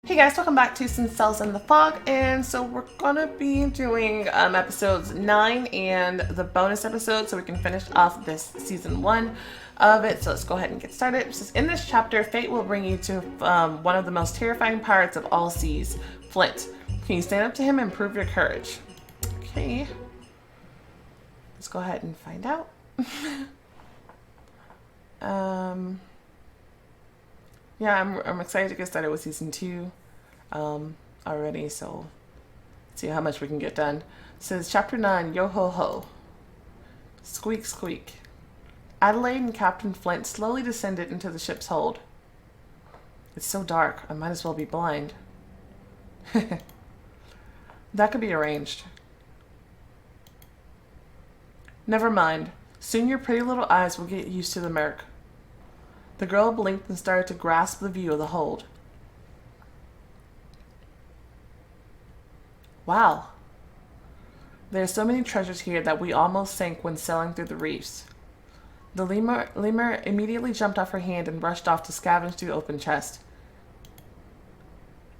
Hey guys, welcome back to Some Cells in the Fog, and so we're gonna be doing episodes 9 and the bonus episode so we can finish off this season 1 of it. So let's go ahead and get started. It says, in this chapter, fate will bring you to one of the most terrifying pirates of all seas, Flint. Can you stand up to him and prove your courage? Okay. Let's go ahead and find out. Yeah, I'm excited to get started with season 2 already, so let's see how much we can get done. It says chapter 9, Yo Ho Ho. Squeak squeak. Adelaide and Captain Flint slowly descended into the ship's hold. It's so dark, I might as well be blind. That could be arranged. Never mind. Soon your pretty little eyes will get used to the murk. The girl blinked and started to grasp the view of the hold. Wow. There are so many treasures here that we almost sank when sailing through the reefs. The lemur immediately jumped off her hand and rushed off to scavenge through the open chest.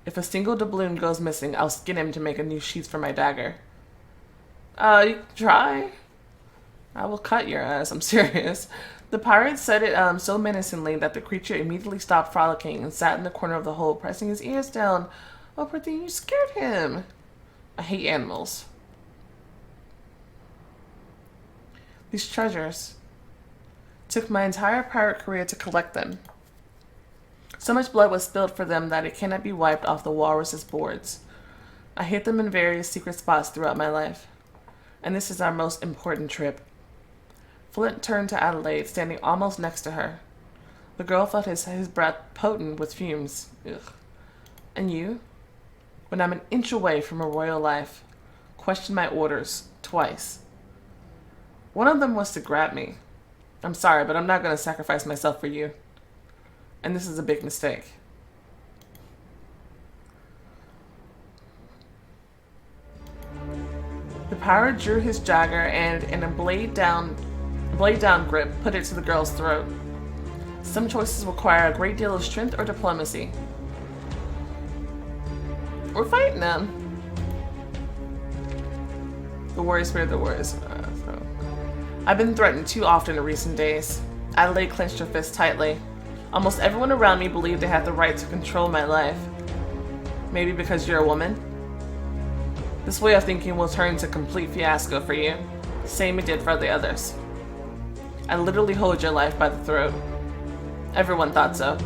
If a single doubloon goes missing, I'll skin him to make a new sheath for my dagger. You can try. I will cut your ass, I'm serious. The pirate said it so menacingly that the creature immediately stopped frolicking and sat in the corner of the hole, pressing his ears down. Oh, poor thing, you scared him. I hate animals. These treasures. Took my entire pirate career to collect them. So much blood was spilled for them that it cannot be wiped off the walrus's boards. I hid them in various secret spots throughout my life. And this is our most important trip. Flint turned to Adelaide, standing almost next to her. The girl felt his breath potent with fumes. Ugh. And you? When I'm an inch away from a royal life, question my orders twice. One of them was to grab me. I'm sorry, but I'm not going to sacrifice myself for you. And this is a big mistake. The pirate drew his dagger and, in a blade down grip, put it to the girl's throat. Some choices require a great deal of strength or diplomacy. We're fighting them. The warrior spirit, the warriors. I've been threatened too often in recent days. Adelaide clenched her fist tightly. Almost everyone around me believed they had the right to control my life. Maybe because you're a woman? This way of thinking will turn to complete fiasco for you. Same it did for the others. I literally hold your life by the throat. Everyone thought so.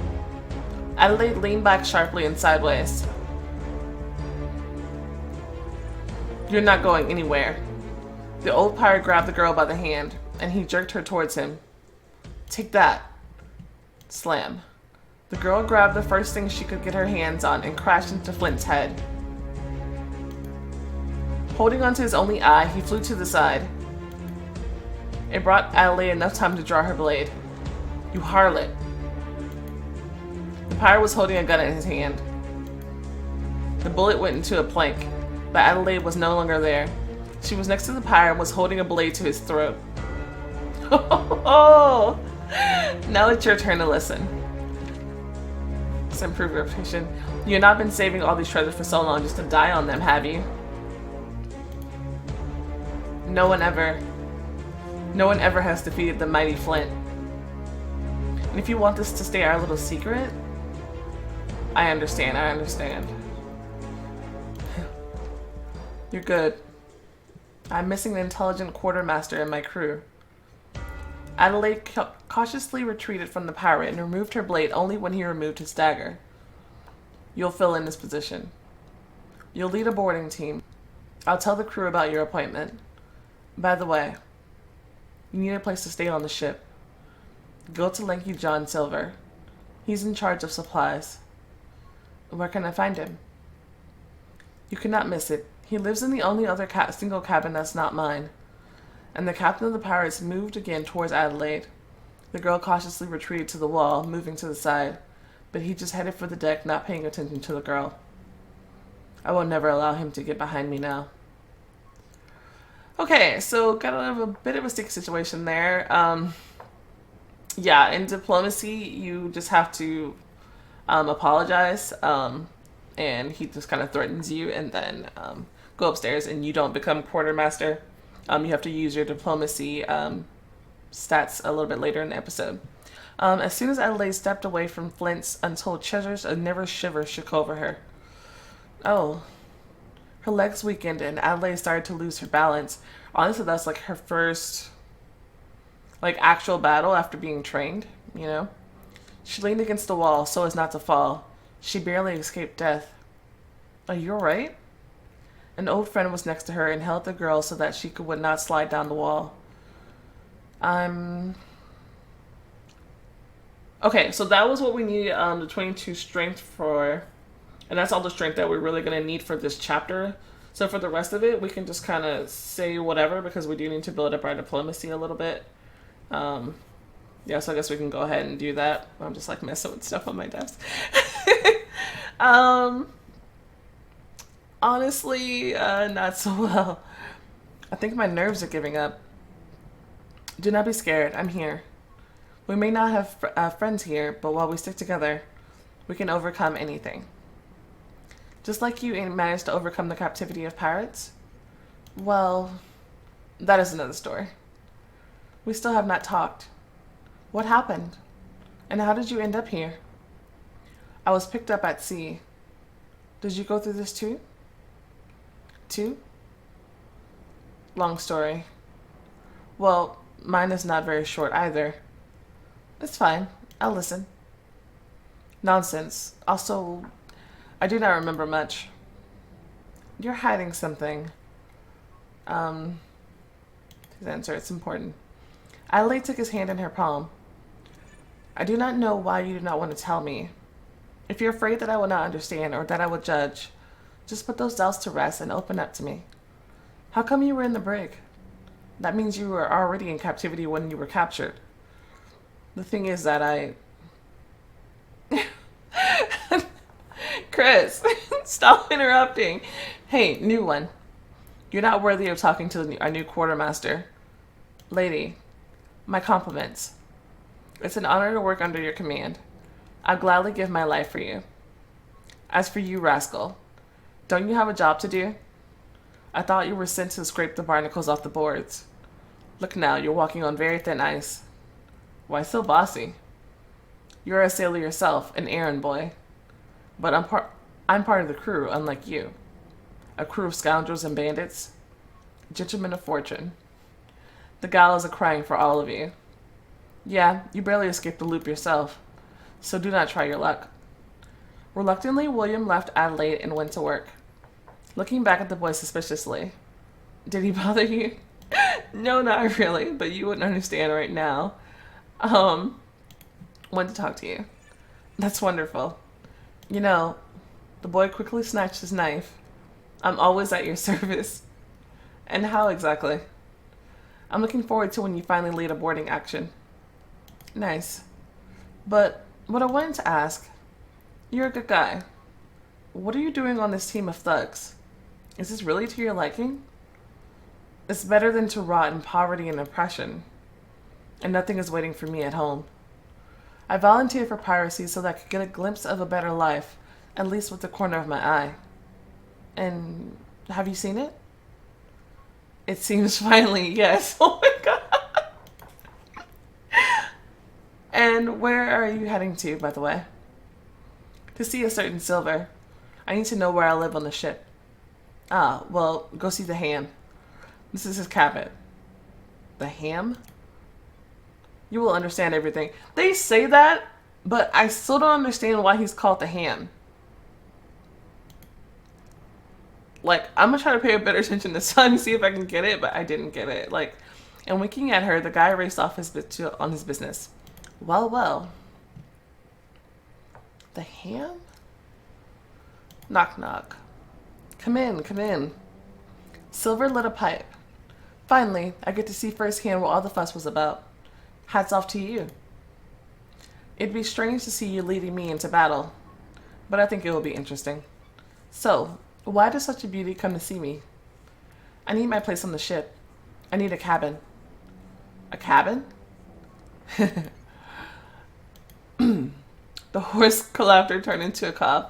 Adelaide leaned back sharply and sideways. You're not going anywhere. The old pirate grabbed the girl by the hand, and he jerked her towards him. Take that. Slam. The girl grabbed the first thing she could get her hands on and crashed into Flint's head. Holding onto his only eye, he flew to the side. It brought Adelaide enough time to draw her blade. You harlot. The pirate was holding a gun in his hand. The bullet went into a plank, but Adelaide was no longer there. She was next to the pirate and was holding a blade to his throat. Oh, now it's your turn to listen. Let's improve your reputation. You have not been saving all these treasures for so long just to die on them, have you? No one ever has defeated the mighty Flint. And if you want this to stay our little secret, I understand. You're good. I'm missing the intelligent quartermaster in my crew. Adelaide cautiously retreated from the pirate and removed her blade only when he removed his dagger. You'll fill in this position. You'll lead a boarding team. I'll tell the crew about your appointment. By the way, you need a place to stay on the ship. Go to Lanky John Silver. He's in charge of supplies. Where can I find him? You cannot miss it. He lives in the only other single cabin that's not mine. And the captain of the pirates moved again towards Adelaide. The girl cautiously retreated to the wall, moving to the side, but he just headed for the deck, not paying attention to the girl. I will never allow him to get behind me now. Okay, so got a bit of a sticky situation there. Yeah, in diplomacy, you just have to apologize, and he just kind of threatens you, and then go upstairs, and you don't become quartermaster. You have to use your diplomacy stats a little bit later in the episode. As soon as Adelaide stepped away from Flint's untold treasures, a nervous shiver shook over her. Oh, her legs weakened, and Adelaide started to lose her balance. Honestly, that's like her first, like, actual battle after being trained, you know? She leaned against the wall so as not to fall. She barely escaped death. Are you alright? An old friend was next to her and held the girl so that would not slide down the wall. I'm... Okay, so that was what we needed the 22 strength for. And that's all the strength that we're really going to need for this chapter. So for the rest of it, we can just kind of say whatever because we do need to build up our diplomacy a little bit. Yeah, so I guess we can go ahead and do that. I'm just like messing with stuff on my desk. Honestly, not so well. I think my nerves are giving up. Do not be scared. I'm here. We may not have friends here, but while we stick together, we can overcome anything. Just like you managed to overcome the captivity of pirates? Well, that is another story. We still have not talked. What happened? And how did you end up here? I was picked up at sea. Did you go through this too? Too? Long story. Well, mine is not very short either. It's fine. I'll listen. Nonsense. Also, I do not remember much. You're hiding something. His answer, it's important. Adelaide took his hand in her palm. I do not know why you do not want to tell me. If you're afraid that I will not understand or that I will judge, just put those doubts to rest and open up to me. How come you were in the brig? That means you were already in captivity when you were captured. The thing is that I... Chris, stop interrupting. Hey, new one. You're not worthy of talking to our new quartermaster. Lady, my compliments. It's an honor to work under your command. I'd gladly give my life for you. As for you, rascal, don't you have a job to do? I thought you were sent to scrape the barnacles off the boards. Look now, you're walking on very thin ice. Why so bossy? You're a sailor yourself, an errand boy. But I'm part of the crew, unlike you. A crew of scoundrels and bandits. Gentlemen of fortune. The gallows are crying for all of you. Yeah, you barely escaped the loop yourself, so do not try your luck. Reluctantly, William left Adelaide and went to work, looking back at the boy suspiciously. Did he bother you? No, not really, but you wouldn't understand right now. Want to talk to you. That's wonderful. You know, the boy quickly snatched his knife. I'm always at your service. And how exactly? I'm looking forward to when you finally lead a boarding action. Nice. But what I wanted to ask, you're a good guy. What are you doing on this team of thugs? Is this really to your liking? It's better than to rot in poverty and oppression. And nothing is waiting for me at home. I volunteered for piracy so that I could get a glimpse of a better life, at least with the corner of my eye. And have you seen it? It seems finally, yes. Oh my god. And where are you heading to, by the way? To see a certain silver. I need to know where I live on the ship. Ah, well, go see the ham. This is his cabin. The ham? You will understand everything. They say that, but I still don't understand why he's called the ham. Like, I'm gonna try to pay a better attention this time and see if I can get it, but I didn't get it. Like, and winking at her, the guy raced off on his business. Well, well. The ham? Knock, knock. Come in, come in. Silver lit a pipe. Finally, I get to see firsthand what all the fuss was about. Hats off to you. It'd be strange to see you leading me into battle, but I think it will be interesting. So, why does such a beauty come to see me? I need my place on the ship. I need a cabin. A cabin? The hoarse laughter turned into a cough.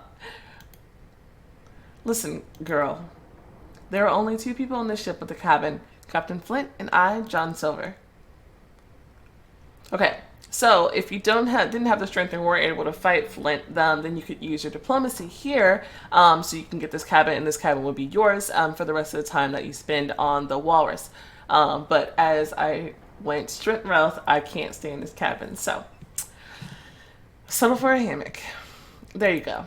Listen, girl. There are only two people on the ship with the cabin. Captain Flint and I, John Silver. Okay, so if you didn't have the strength and weren't able to fight Flint, then you could use your diplomacy here, so you can get this cabin, and this cabin will be yours for the rest of the time that you spend on the Walrus. But as I went straight south, I can't stay in this cabin, so settle for a hammock. There you go.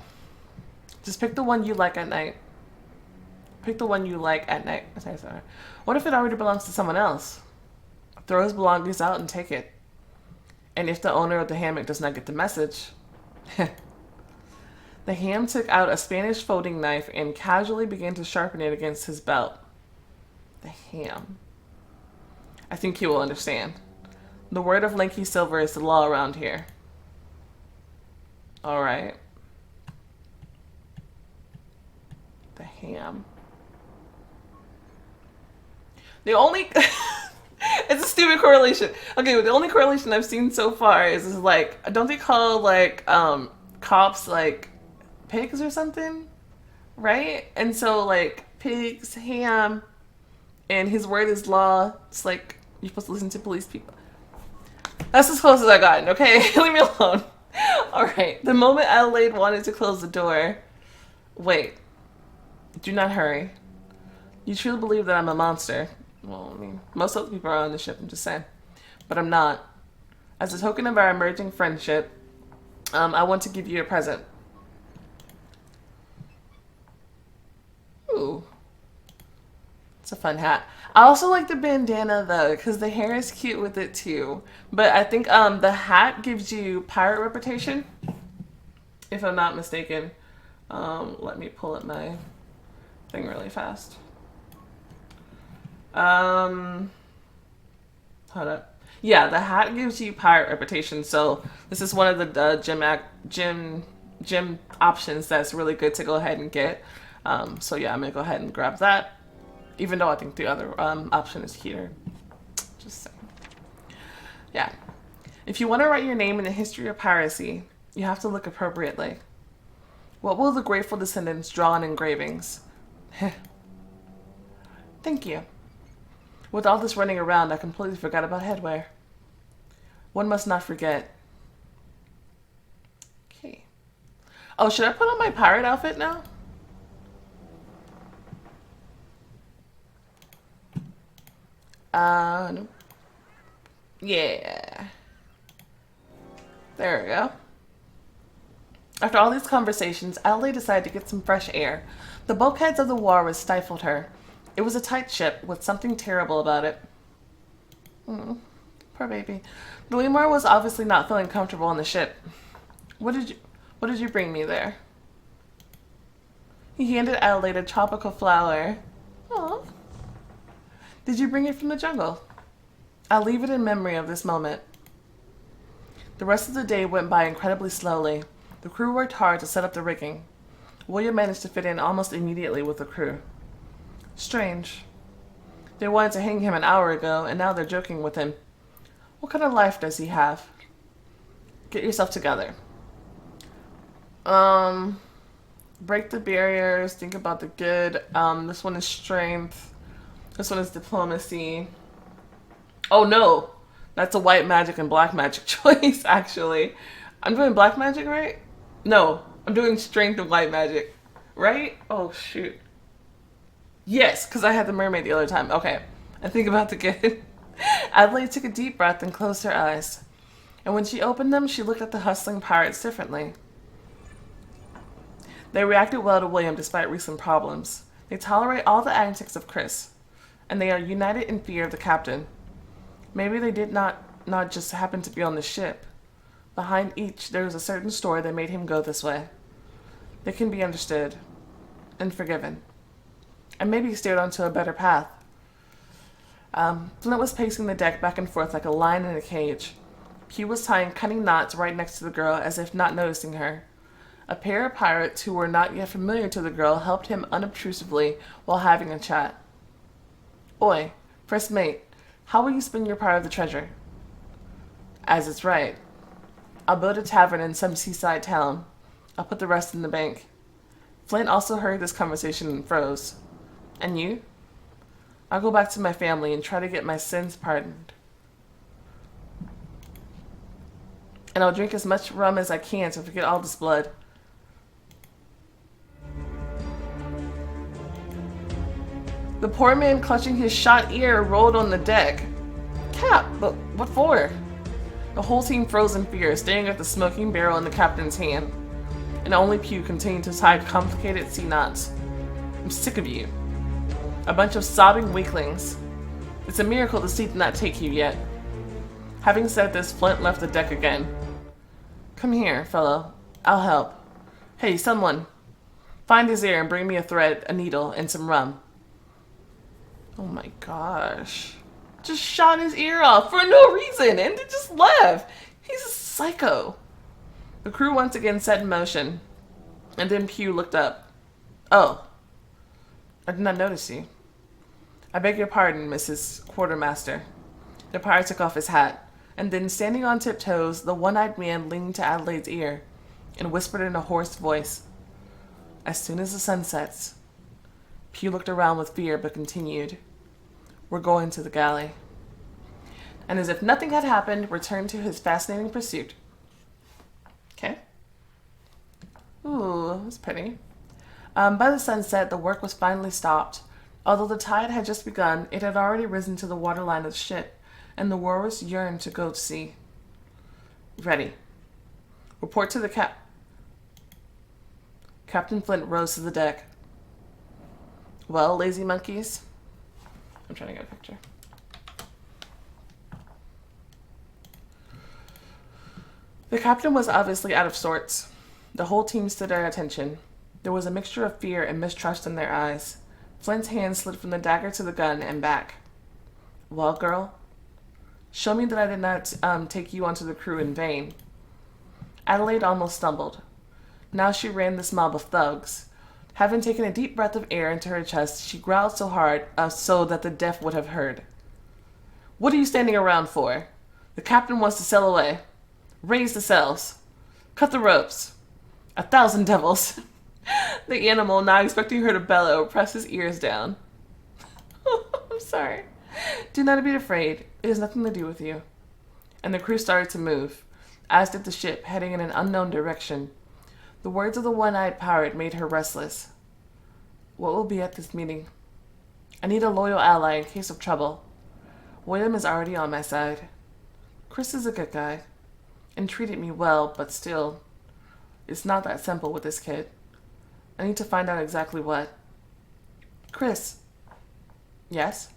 Just pick the one you like at night. Pick the one you like at night. Sorry. What if it already belongs to someone else? Throw his belongings out and take it. And if the owner of the hammock does not get the message... The ham took out a Spanish folding knife and casually began to sharpen it against his belt. The ham. I think he will understand. The word of Lanky Silver is the law around here. Alright. The ham. The only... It's a stupid correlation. Okay, the only correlation I've seen so far is like, don't they call like cops like pigs or something? Right? And so like pigs, ham, and his word is law. It's like you're supposed to listen to police people. That's as close as I gotten, okay? Leave me alone. Alright. The moment Adelaide wanted to close the door. Wait. Do not hurry. You truly believe that I'm a monster. Well, I mean, most other people are on the ship, I'm just saying. But I'm not. As a token of our emerging friendship, I want to give you a present. Ooh. It's a fun hat. I also like the bandana, though, because the hair is cute with it, too. But I think the hat gives you pirate reputation, if I'm not mistaken. Let me pull up my thing really fast. Hold up. Yeah, the hat gives you pirate reputation, so this is one of the gym options that's really good to go ahead and get. So yeah, I'm gonna go ahead and grab that, even though I think the other option is cuter. Just saying. Yeah. If you want to write your name in the history of piracy, you have to look appropriately. What will the grateful descendants draw on engravings? Thank you. With all this running around, I completely forgot about headwear. One must not forget. Okay. Oh, should I put on my pirate outfit now? No. Yeah. There we go. After all these conversations, Adelaide decided to get some fresh air. The bulkheads of the Walrus stifled her. It was a tight ship with something terrible about it. Poor baby. The lemur was obviously not feeling comfortable on the ship. What did you bring me there? He handed Adelaide a tropical flower. Aw. Did you bring it from the jungle? I'll leave it in memory of this moment. The rest of the day went by incredibly slowly. The crew worked hard to set up the rigging. William managed to fit in almost immediately with the crew. Strange. They wanted to hang him an hour ago, and now they're joking with him. What kind of life does he have? Get yourself together. Break the barriers, think about the good. This one is strength. This one is diplomacy. Oh no! That's a white magic and black magic choice, actually. I'm doing black magic, right? No, I'm doing strength and white magic. Right? Oh, shoot. Yes, because I had the mermaid the other time. Okay, I think about the good. Adelaide took a deep breath and closed her eyes. And when she opened them, she looked at the hustling pirates differently. They reacted well to William despite recent problems. They tolerate all the antics of Chris. And they are united in fear of the captain. Maybe they did not just happen to be on the ship. Behind each, there was a certain story that made him go this way. They can be understood and forgiven. And maybe steered onto a better path. Flint was pacing the deck back and forth like a lion in a cage. Hugh was tying cunning knots right next to the girl as if not noticing her. A pair of pirates who were not yet familiar to the girl helped him unobtrusively while having a chat. Oi, first mate, how will you spend your part of the treasure? As it's right. I'll build a tavern in some seaside town. I'll put the rest in the bank. Flint also heard this conversation and froze. And you? I'll go back to my family and try to get my sins pardoned. And I'll drink as much rum as I can to forget all this blood. The poor man, clutching his shot ear, rolled on the deck. Cap, but what for? The whole team froze in fear, staring at the smoking barrel in the captain's hand. And only Pew continued to tie complicated sea knots. I'm sick of you. A bunch of sobbing weaklings. It's a miracle the sea did not take you yet. Having said this, Flint left the deck again. Come here, fellow. I'll help. Hey, someone. Find his ear and bring me a thread, a needle, and some rum. Oh my gosh. Just shot his ear off for no reason and then just left. He's a psycho. The crew once again set in motion. And then Pew looked up. Oh. I did not notice you. I beg your pardon, Mrs. Quartermaster. The pirate took off his hat. And then, standing on tiptoes, the one-eyed man leaned to Adelaide's ear and whispered in a hoarse voice, as soon as the sun sets. Pew looked around with fear but continued, we're going to the galley. And as if nothing had happened, returned to his fascinating pursuit. Okay. Ooh, that's pretty. By the sunset, the work was finally stopped. Although the tide had just begun, it had already risen to the waterline of the ship, and the rowers yearned to go to sea. Ready. Report to the Captain Flint rose to the deck. Well, lazy monkeys? I'm trying to get a picture. The captain was obviously out of sorts. The whole team stood at attention. There was a mixture of fear and mistrust in their eyes. Flint's hand slid from the dagger to the gun and back. Well, girl? Show me that I did not take you onto the crew in vain. Adelaide almost stumbled. Now she ran this mob of thugs. Having taken a deep breath of air into her chest, she growled so hard so that the deaf would have heard. What are you standing around for? The captain wants to sail away. Raise the sails. Cut the ropes. 1,000 devils. The animal, not expecting her to bellow, pressed his ears down. I'm sorry. Do not be afraid. It has nothing to do with you. And the crew started to move, as did the ship, heading in an unknown direction. The words of the one-eyed pirate made her restless. What will be at this meeting? I need a loyal ally in case of trouble. William is already on my side. Chris is a good guy, and treated me well, but still, it's not that simple with this kid. I need to find out exactly what. Chris. Yes?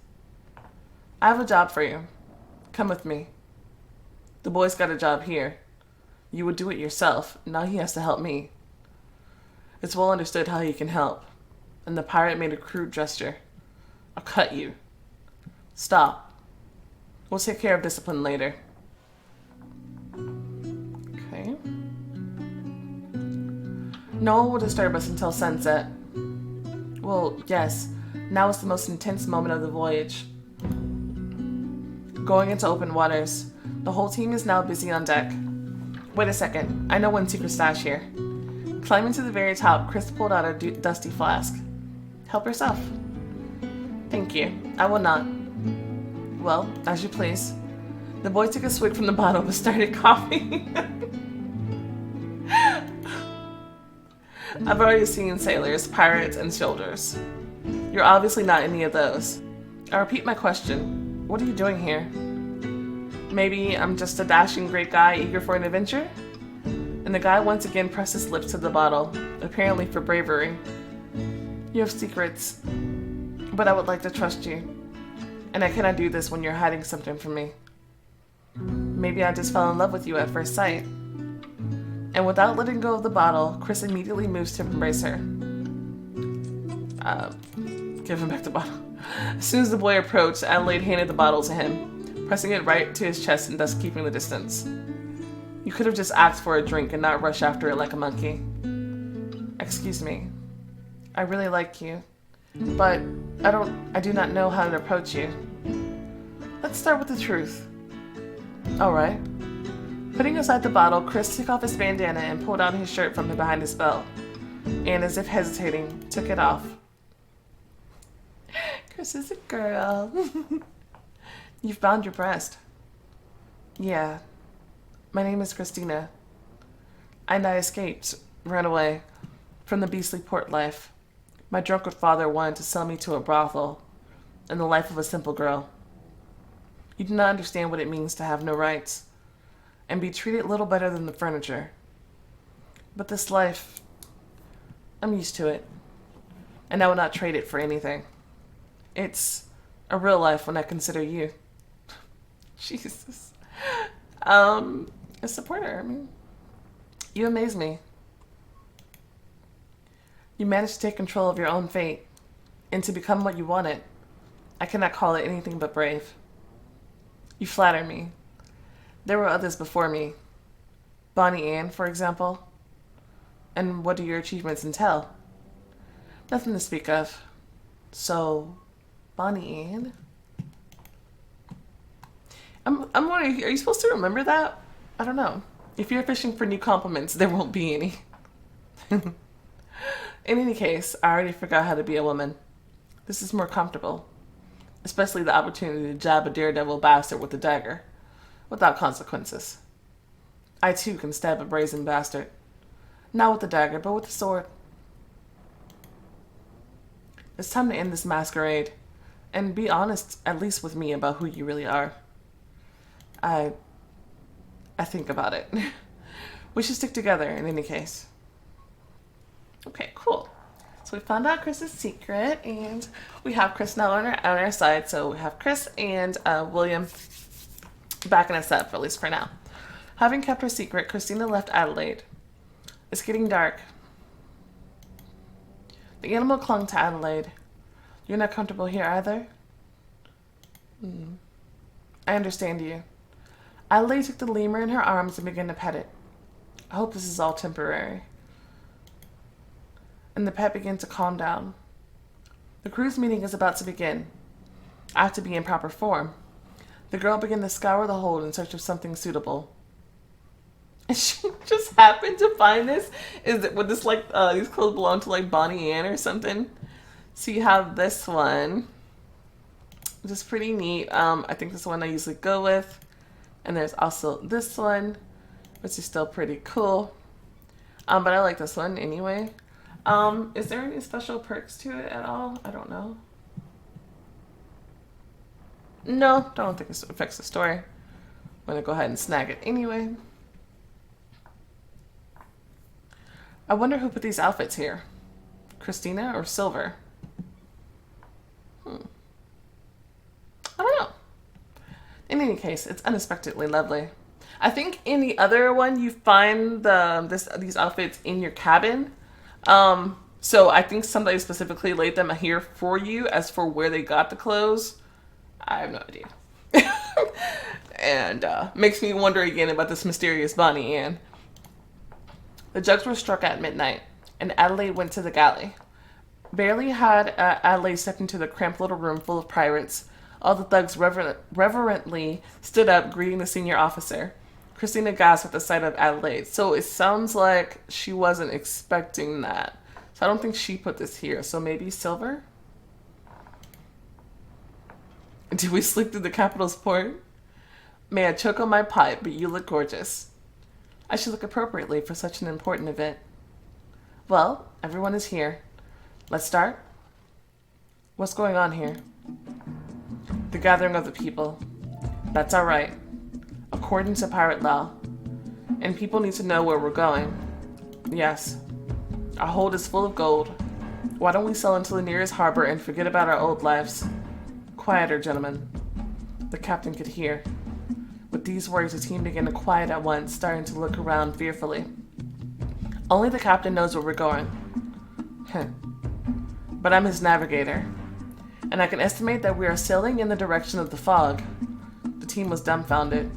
I have a job for you. Come with me. The boy's got a job here. You would do it yourself. Now he has to help me. It's well understood how he can help. And the pirate made a crude gesture. I'll cut you. Stop. We'll take care of discipline later. Okay. No one will disturb us until sunset. Well, yes. Now is the most intense moment of the voyage. Going into open waters. The whole team is now busy on deck. Wait a second. I know one secret stash here. Climbing to the very top, Chris pulled out a dusty flask. Help yourself. Thank you. I will not. Well, as you please. The boy took a swig from the bottle but started coughing. I've already seen sailors, pirates, and soldiers. You're obviously not any of those. I repeat my question. What are you doing here? Maybe I'm just a dashing great guy eager for an adventure? And the guy once again pressed his lips to the bottle, apparently for bravery. You have secrets, but I would like to trust you. And I cannot do this when you're hiding something from me. Maybe I just fell in love with you at first sight. And without letting go of the bottle, Chris immediately moves to embrace her. Give him back the bottle. As soon as the boy approached, Adelaide handed the bottle to him, pressing it right to his chest and thus keeping the distance. You could have just asked for a drink and not rush after it like a monkey. Excuse me. I really like you, but I do not know how to approach you. Let's start with the truth. Alright. Putting aside the bottle, Chris took off his bandana and pulled out his shirt from behind his belt. And as if hesitating, took it off. Chris is a girl. You've bound your breast. Yeah. My name is Christina. And I escaped, ran away, from the beastly port life. My drunkard father wanted to sell me to a brothel, and the life of a simple girl. You do not understand what it means to have no rights, and be treated little better than the furniture. But this life, I'm used to it, and I would not trade it for anything. It's a real life when I consider you. Jesus. A supporter, I mean, you amaze me. You managed to take control of your own fate, and to become what you wanted. I cannot call it anything but brave. You flatter me. There were others before me. Bonnie Ann, for example. And what do your achievements entail? Nothing to speak of. So, Bonnie Ann? I'm wondering, are you supposed to remember that? I don't know. If you're fishing for new compliments, there won't be any. In any case, I already forgot how to be a woman. This is more comfortable. Especially the opportunity to jab a daredevil bastard with a dagger. Without consequences. I too can stab a brazen bastard. Not with the dagger, but with the sword. It's time to end this masquerade. And be honest, at least with me, about who you really are. I think about it. We should stick together in any case. Okay, cool. So we found out Chris's secret, and we have Chris now on our side. So we have Chris and William backing us up, at least for now. Having kept her secret, Christina left Adelaide. It's getting dark. The animal clung to Adelaide. You're not comfortable here either? I understand you. Adelaide took the lemur in her arms and began to pet it. I hope this is all temporary. And the pet began to calm down. The crew's meeting is about to begin. I have to be in proper form. The girl began to scour the hold in search of something suitable. And she just happened to find this. Would this these clothes belong to like Bonnie Ann or something? So you have this one, which is pretty neat. I think this is the one I usually go with. And there's also this one, which is still pretty cool. But I like this one anyway. Is there any special perks to it at all? I don't know. No, don't think it affects the story. I'm gonna go ahead and snag it anyway. I wonder who put these outfits here. Christina or Silver? I don't know. In any case, it's unexpectedly lovely. I think in the other one you find these outfits in your cabin. So I think somebody specifically laid them here for you. As for where they got the clothes, I have no idea. And makes me wonder again about this mysterious Bonnie Ann. The jugs were struck at midnight, and Adelaide went to the galley. Barely had Adelaide stepped into the cramped little room full of pirates, all the thugs reverently stood up, greeting the senior officer. Christina gasped at the sight of Adelaide. So it sounds like she wasn't expecting that. So I don't think she put this here. So maybe Silver? Did we sleep through the capital's port? May I choke on my pipe, but you look gorgeous. I should look appropriately for such an important event. Well, everyone is here. Let's start. What's going on here? The gathering of the people. That's all right. According to pirate law. And people need to know where we're going. Yes. Our hold is full of gold. Why don't we sail into the nearest harbor and forget about our old lives? Quieter, gentlemen. The captain could hear. With these words, the team began to quiet at once, starting to look around fearfully. Only the captain knows where we're going. But I'm his navigator. And I can estimate that we are sailing in the direction of the fog. The team was dumbfounded.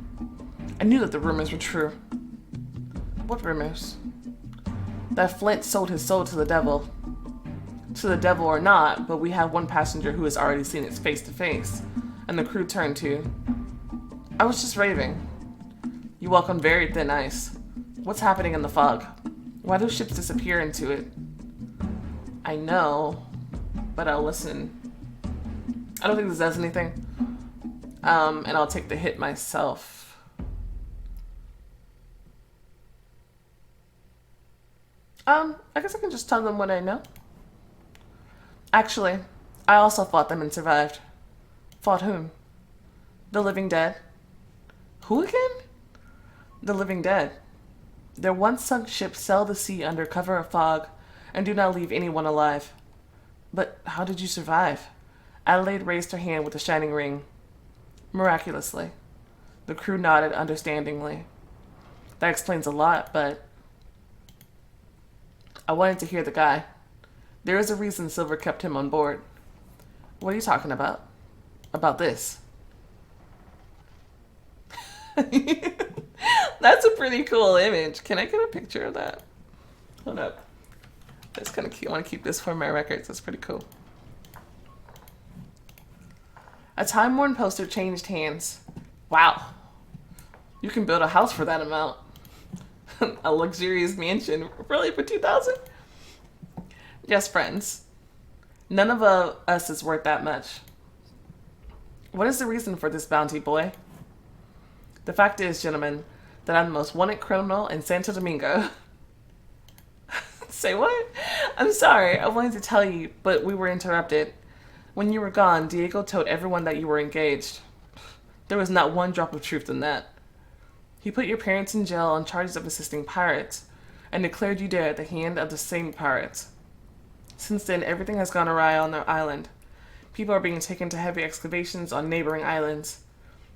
I knew that the rumors were true. What rumors? That Flint sold his soul to the devil. To the devil or not, but we have one passenger who has already seen it face to face. And the crew turned to. I was just raving. You walk on very thin ice. What's happening in the fog? Why do ships disappear into it? I know, but I'll listen. I don't think this does anything. And I'll take the hit myself. I guess I can just tell them what I know. Actually, I also fought them and survived. Fought whom? The living dead. Who again? The living dead. Their once sunk ships sail the sea under cover of fog and do not leave anyone alive. But how did you survive? Adelaide raised her hand with a shining ring. Miraculously. The crew nodded understandingly. That explains a lot, but I wanted to hear the guy. There is a reason Silver kept him on board. What are you talking about? About this. That's a pretty cool image. Can I get a picture of that? Hold up. That's kind of cute. I want to keep this for my records. That's pretty cool. A time-worn poster changed hands. Wow. You can build a house for that amount. A luxurious mansion. Really? For 2,000? Yes, friends. None of us is worth that much. What is the reason for this bounty, boy? The fact is, gentlemen, that I'm the most wanted criminal in Santo Domingo. Say what? I'm sorry, I wanted to tell you, but we were interrupted. When you were gone, Diego told everyone that you were engaged. There was not one drop of truth in that. He put your parents in jail on charges of assisting pirates, and declared you dead at the hand of the same pirates. Since then, everything has gone awry on their island. People are being taken to heavy excavations on neighboring islands.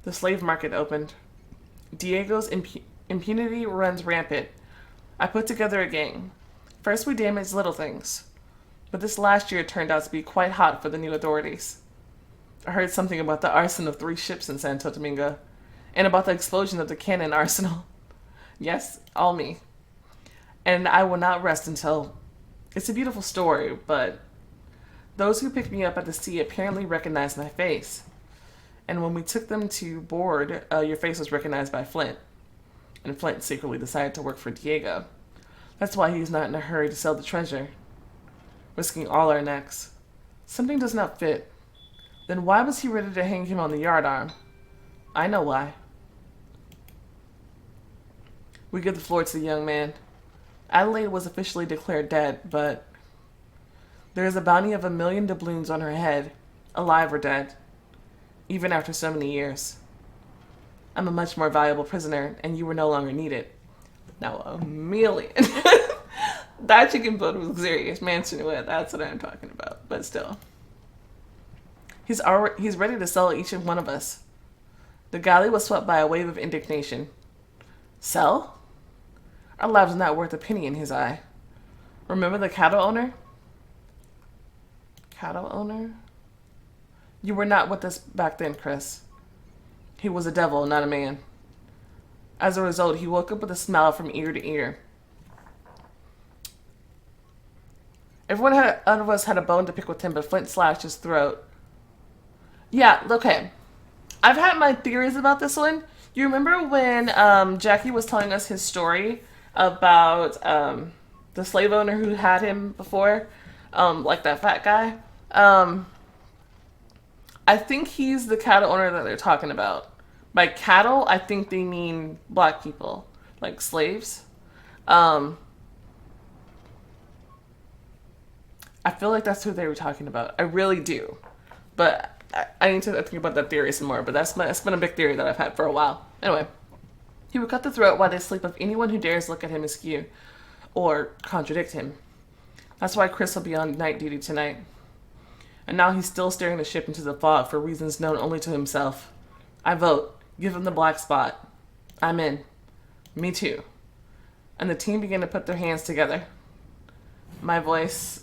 The slave market opened. Diego's impunity runs rampant. I put together a gang. First we damaged little things, but this last year turned out to be quite hot for the new authorities. I heard something about the arson of 3 ships in Santo Domingo, and about the explosion of the cannon arsenal. Yes, all me. And I will not rest until... It's a beautiful story, but those who picked me up at the sea apparently recognized my face. And when we took them to board, your face was recognized by Flint. And Flint secretly decided to work for Diego. That's why he's not in a hurry to sell the treasure, risking all our necks. Something does not fit. Then why was he ready to hang him on the yardarm? I know why. We give the floor to the young man. Adelaide was officially declared dead, but there is a bounty of 1,000,000 doubloons on her head, alive or dead, even after so many years. I'm a much more valuable prisoner, and you were no longer needed. Now, 1,000,000. That you can build a luxurious mansion with. That's what I'm talking about. But still. He's ready to sell each one of us. The galley was swept by a wave of indignation. Sell? Our lives are not worth a penny in his eye. Remember the cattle owner? Cattle owner? You were not with us back then, Chris. He was a devil, not a man. As a result, he woke up with a smile from ear to ear. Everyone out of us had a bone to pick with him, but Flint slashed his throat. Yeah, okay. I've had my theories about this one. You remember when Jackie was telling us his story about the slave owner who had him before? Like that fat guy? I think he's the cattle owner that they're talking about. By cattle, I think they mean black people, like slaves. I feel like that's who they were talking about. I really do. But I need to think about that theory some more. But that's been a big theory that I've had for a while. Anyway, he would cut the throat while they sleep of anyone who dares look at him askew or contradict him. That's why Chris will be on night duty tonight. And now he's still steering the ship into the fog for reasons known only to himself. I vote. Give him the black spot. I'm in. Me too. And the team began to put their hands together. My voice,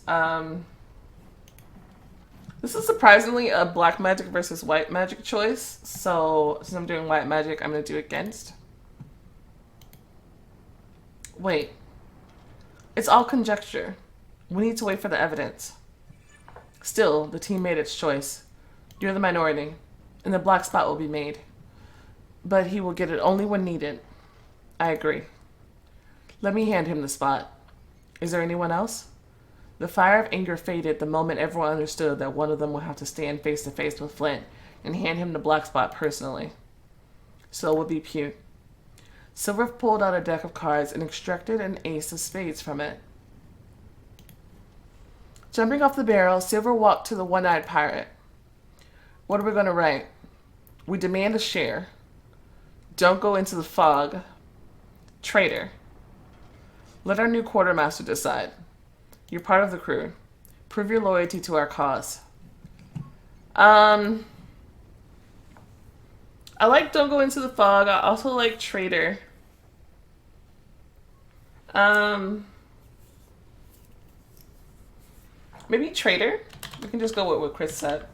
this is surprisingly a black magic versus white magic choice. So, since I'm doing white magic, I'm going to do against. Wait. It's all conjecture. We need to wait for the evidence. Still, the team made its choice. You're the minority, and the black spot will be made. But he will get it only when needed. I agree. Let me hand him the spot. Is there anyone else? The fire of anger faded the moment everyone understood that one of them would have to stand face to face with Flint and hand him the black spot personally. So would be Pew. Silver pulled out a deck of cards and extracted an ace of spades from it. Jumping off the barrel, Silver walked to the one-eyed pirate. What are we going to write? We demand a share. Don't go into the fog. Traitor. Let our new quartermaster decide. You're part of the crew. Prove your loyalty to our cause. I like Don't Go Into the Fog. I also like Traitor. Maybe Traitor? We can just go with what Chris said.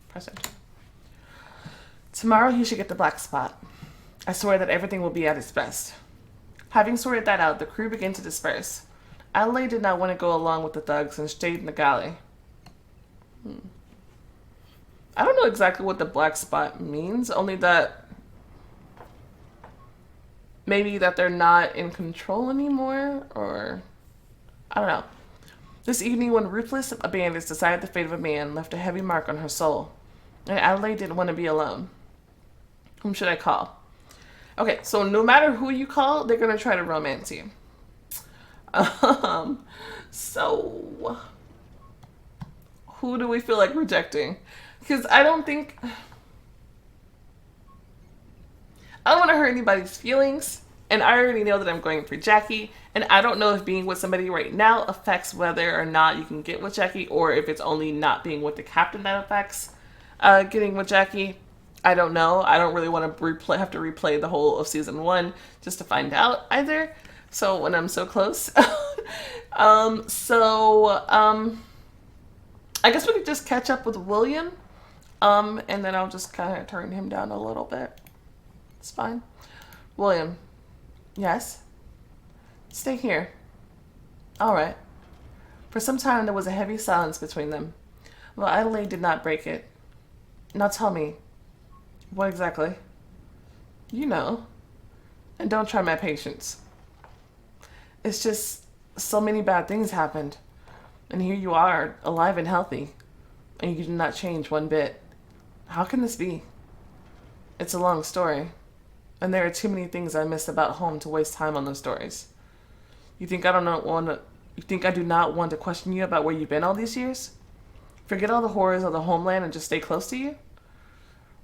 Press enter. Tomorrow he should get the black spot. I swear that everything will be at its best. Having sorted that out, the crew began to disperse. Adelaide did not want to go along with the thugs and stayed in the galley. I don't know exactly what the black spot means, only that maybe that they're not in control anymore, or I don't know. This evening, when ruthless bandits decided the fate of a man, left a heavy mark on her soul, and Adelaide didn't want to be alone. Whom should I call? Okay, so no matter who you call, they're gonna try to romance you. So who do we feel like rejecting? Because I don't want to hurt anybody's feelings, and I already know that I'm going for Jackie, and I don't know if being with somebody right now affects whether or not you can get with Jackie, or if it's only not being with the captain that affects getting with Jackie. I don't know. I don't really want to have to replay the whole of season 1 just to find out either. So when I'm so close. I guess we could just catch up with William. And then I'll just kind of turn him down a little bit. It's fine. William. Yes? Stay here. All right. For some time, there was a heavy silence between them. Well, Adelaide did not break it. Now tell me. What exactly? You know. And don't try my patience. It's just so many bad things happened. And here you are, alive and healthy. And you did not change one bit. How can this be? It's a long story. And there are too many things I miss about home to waste time on those stories. You think I do not want to question you about where you've been all these years? Forget all the horrors of the homeland and just stay close to you?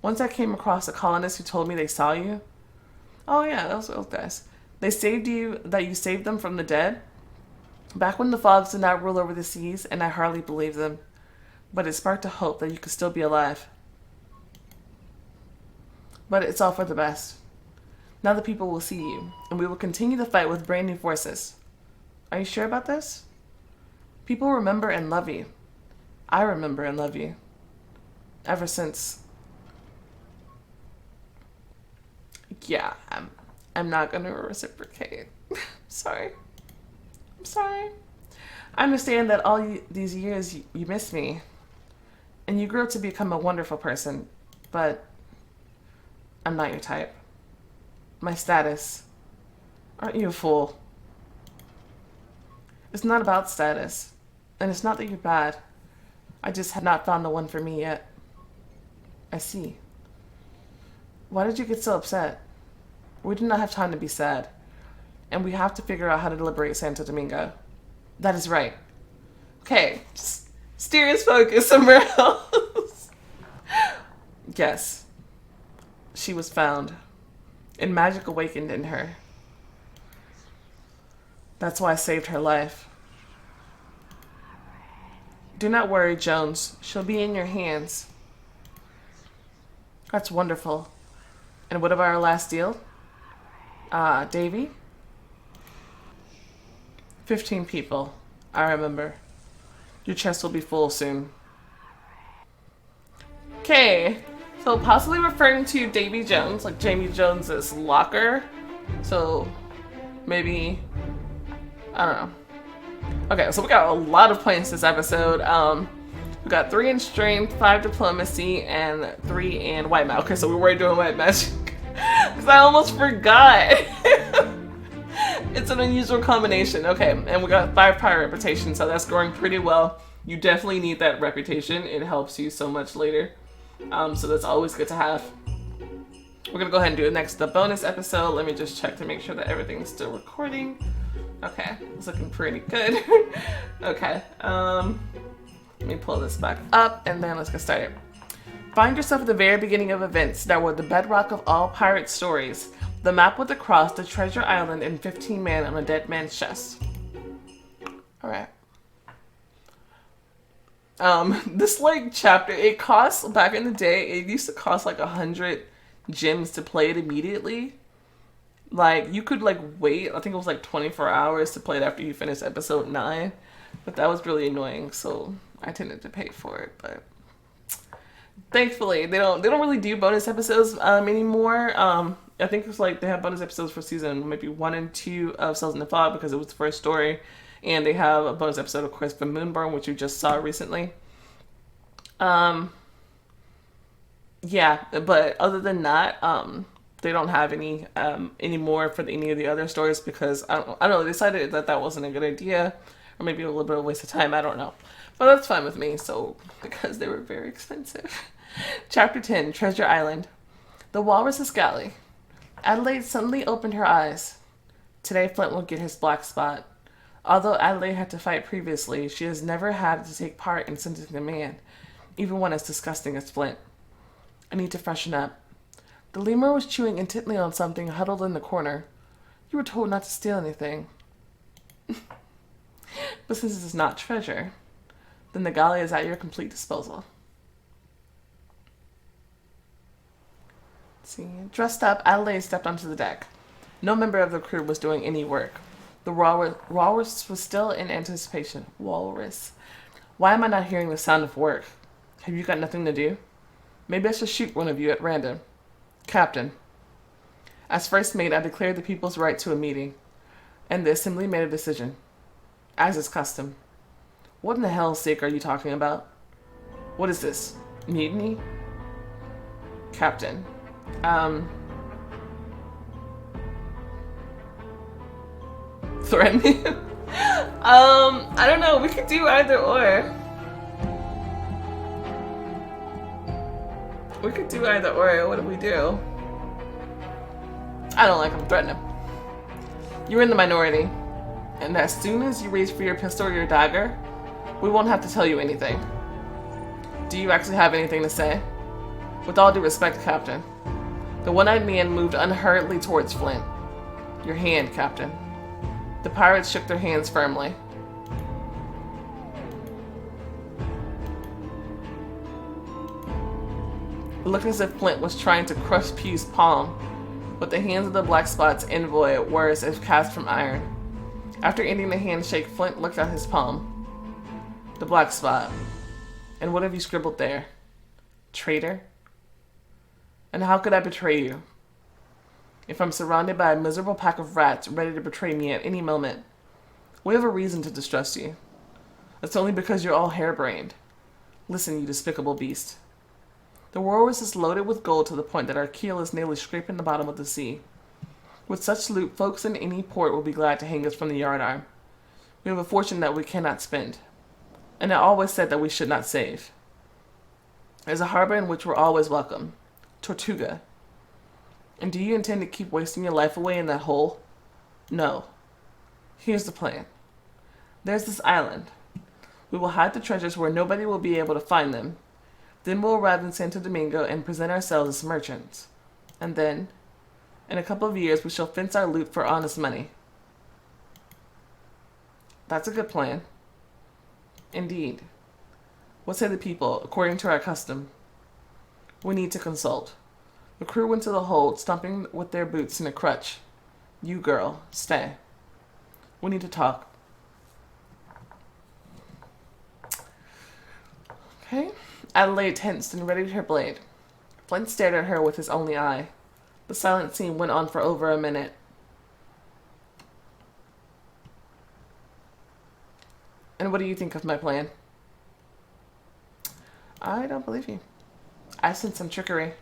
Once I came across a colonist who told me they saw you. Oh yeah, those guys. They saved you, that you saved them from the dead. Back when the fogs did not rule over the seas, and I hardly believed them. But it sparked a hope that you could still be alive. But it's all for the best. Now the people will see you, and we will continue the fight with brand new forces. Are you sure about this? People remember and love you. I remember and love you. Ever since... Yeah, I'm not gonna reciprocate. Sorry. I'm sorry. I understand that all these years you missed me. And you grew up to become a wonderful person. But I'm not your type. My status. Aren't you a fool? It's not about status. And it's not that you're bad. I just had not found the one for me yet. I see. Why did you get so upset? We do not have time to be sad. And we have to figure out how to liberate Santo Domingo. That is right. Okay, just steer his focus somewhere else. Yes. She was found. And magic awakened in her. That's why I saved her life. Do not worry, Jones. She'll be in your hands. That's wonderful. And what about our last deal? Davy? 15 people. I remember. Your chest will be full soon. Okay. So possibly referring to Davy Jones, like Jamie Jones's locker. So maybe... I don't know. Okay, so we got a lot of points this episode. We got 3 in strength, 5 diplomacy, and 3 in white magic. Okay, so we were doing white magic. I almost forgot. It's an unusual combination. Okay, and we got 5 pirate reputation, so that's going pretty well. You definitely need that reputation. It helps you so much later. So that's always good to have. We're gonna go ahead and do the bonus episode. Let me just check to make sure that everything's still recording. Okay, it's looking pretty good. Okay, let me pull this back up and then let's get started. Find yourself at the very beginning of events that were the bedrock of all pirate stories. The map with the cross, the treasure island, and 15 men on a dead man's chest. Alright. This like chapter, it costs, back in the day, it used to cost like 100 gems to play it immediately. Like, you could like wait, I think it was like 24 hours to play it after you finished episode 9. But that was really annoying, so I tended to pay for it, but thankfully they don't really do bonus episodes anymore. I think it's like they have bonus episodes for season maybe 1 and 2 of Cells in the Fog because it was the first story, and they have a bonus episode of course for Moonburn, which you just saw recently. Yeah, but other than that, they don't have any anymore for any of the other stories because I don't know, they decided that wasn't a good idea, or maybe a little bit of a waste of time, I don't know. But that's fine with me, so because they were very expensive. Chapter 10, Treasure Island. The Walrus's Galley. Adelaide suddenly opened her eyes. Today Flint will get his black spot. Although Adelaide had to fight previously, she has never had to take part in sentencing a man, even one as disgusting as Flint. I need to freshen up. The lemur was chewing intently on something huddled in the corner. You were told not to steal anything. But since it is not treasure, then the galley is at your complete disposal. Let's see. Dressed up, Adelaide stepped onto the deck. No member of the crew was doing any work. The walrus was still in anticipation. Walrus. Why am I not hearing the sound of work? Have you got nothing to do? Maybe I should shoot one of you at random. Captain. As first mate, I declared the people's right to a meeting, and the assembly made a decision. As is custom. What in the hell's sake are you talking about? What is this? Mutiny? Captain. Threaten you? I don't know. We could do either or. We could do either or. What do we do? I don't like him. Threaten him. You're in the minority. And as soon as you reach for your pistol or your dagger, we won't have to tell you anything. Do you actually have anything to say? With all due respect, Captain. The one-eyed man moved unhurriedly towards Flint. Your hand, Captain. The pirates shook their hands firmly. It looked as if Flint was trying to crush Pugh's palm, but the hands of the Black Spot's envoy were as if cast from iron. After ending the handshake, Flint looked at his palm. The Black Spot. And what have you scribbled there? Traitor? And how could I betray you? If I'm surrounded by a miserable pack of rats ready to betray me at any moment, we have a reason to distrust you. It's only because you're all harebrained. Listen, you despicable beast. The walrus is loaded with gold to the point that our keel is nearly scraping the bottom of the sea. With such loot, folks in any port will be glad to hang us from the yardarm. We have a fortune that we cannot spend. And I always said that we should not save. There's a harbor in which we're always welcome. Tortuga. And do you intend to keep wasting your life away in that hole? No. Here's the plan. There's this island. We will hide the treasures where nobody will be able to find them. Then we'll arrive in Santo Domingo and present ourselves as merchants. And then, in a couple of years, we shall fence our loot for honest money. That's a good plan. Indeed. What say the people, according to our custom? We need to consult. The crew went to the hold, stomping with their boots in a crutch. You, girl, stay. We need to talk. Okay. Adelaide tensed and readied her blade. Flint stared at her with his only eye. The silent scene went on for over a minute. And what do you think of my plan? I don't believe you. I sense some trickery.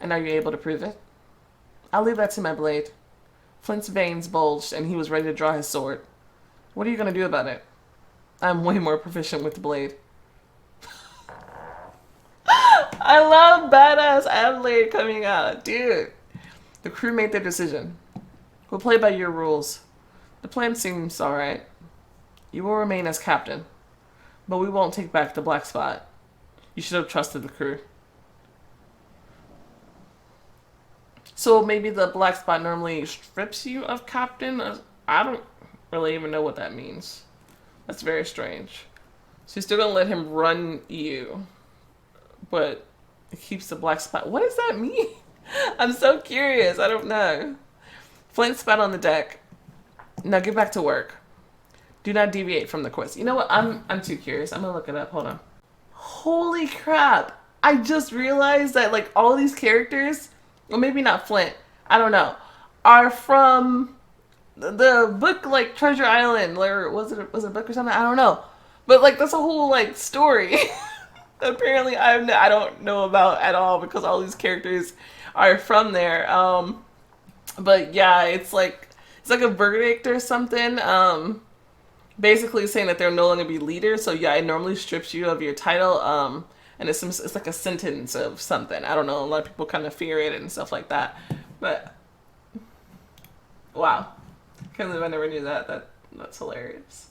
And are you able to prove it? I'll leave that to my blade. Flint's veins bulged, and he was ready to draw his sword. What are you going to do about it? I'm way more proficient with the blade. I love badass Adelaide coming out. Dude. The crew made their decision. We'll play by your rules. The plan seems alright. You will remain as captain. But we won't take back the black spot. You should have trusted the crew. So maybe the black spot normally strips you of captain? I don't really even know what that means. That's very strange. So you're still going to let him run you. But it keeps the black spot. What does that mean? I'm so curious. I don't know. Flint spat on the deck. Now get back to work. Do not deviate from the course. You know what? I'm too curious. I'm going to look it up. Hold on. Holy crap. I just realized that like all these characters, well maybe not Flint, I don't know, are from the book like Treasure Island, or was it a book or something? I don't know. But like that's a whole like story. Apparently I don't know about at all because all these characters are from there. But yeah, it's like a verdict or something. Basically saying that they're no longer be leaders. So yeah, it normally strips you of your title. And it's like a sentence of something. I don't know. A lot of people kind of fear it and stuff like that. But wow, can't believe I never knew that. That's hilarious.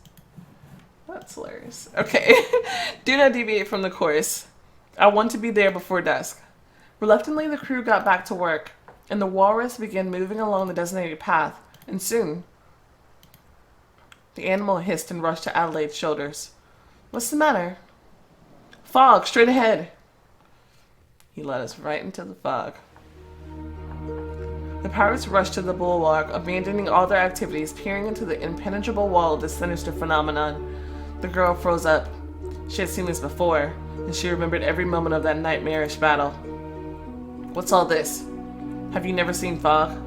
That's hilarious. Okay. Do not deviate from the course. I want to be there before dusk. Reluctantly, the crew got back to work, and the walrus began moving along the designated path, and soon the animal hissed and rushed to Adelaide's shoulders. What's the matter? Fog, straight ahead. He led us right into the fog. The pirates rushed to the bulwark, abandoning all their activities, peering into the impenetrable wall of the sinister phenomenon. The girl froze up. She had seen this before, and she remembered every moment of that nightmarish battle. What's all this? Have you never seen fog?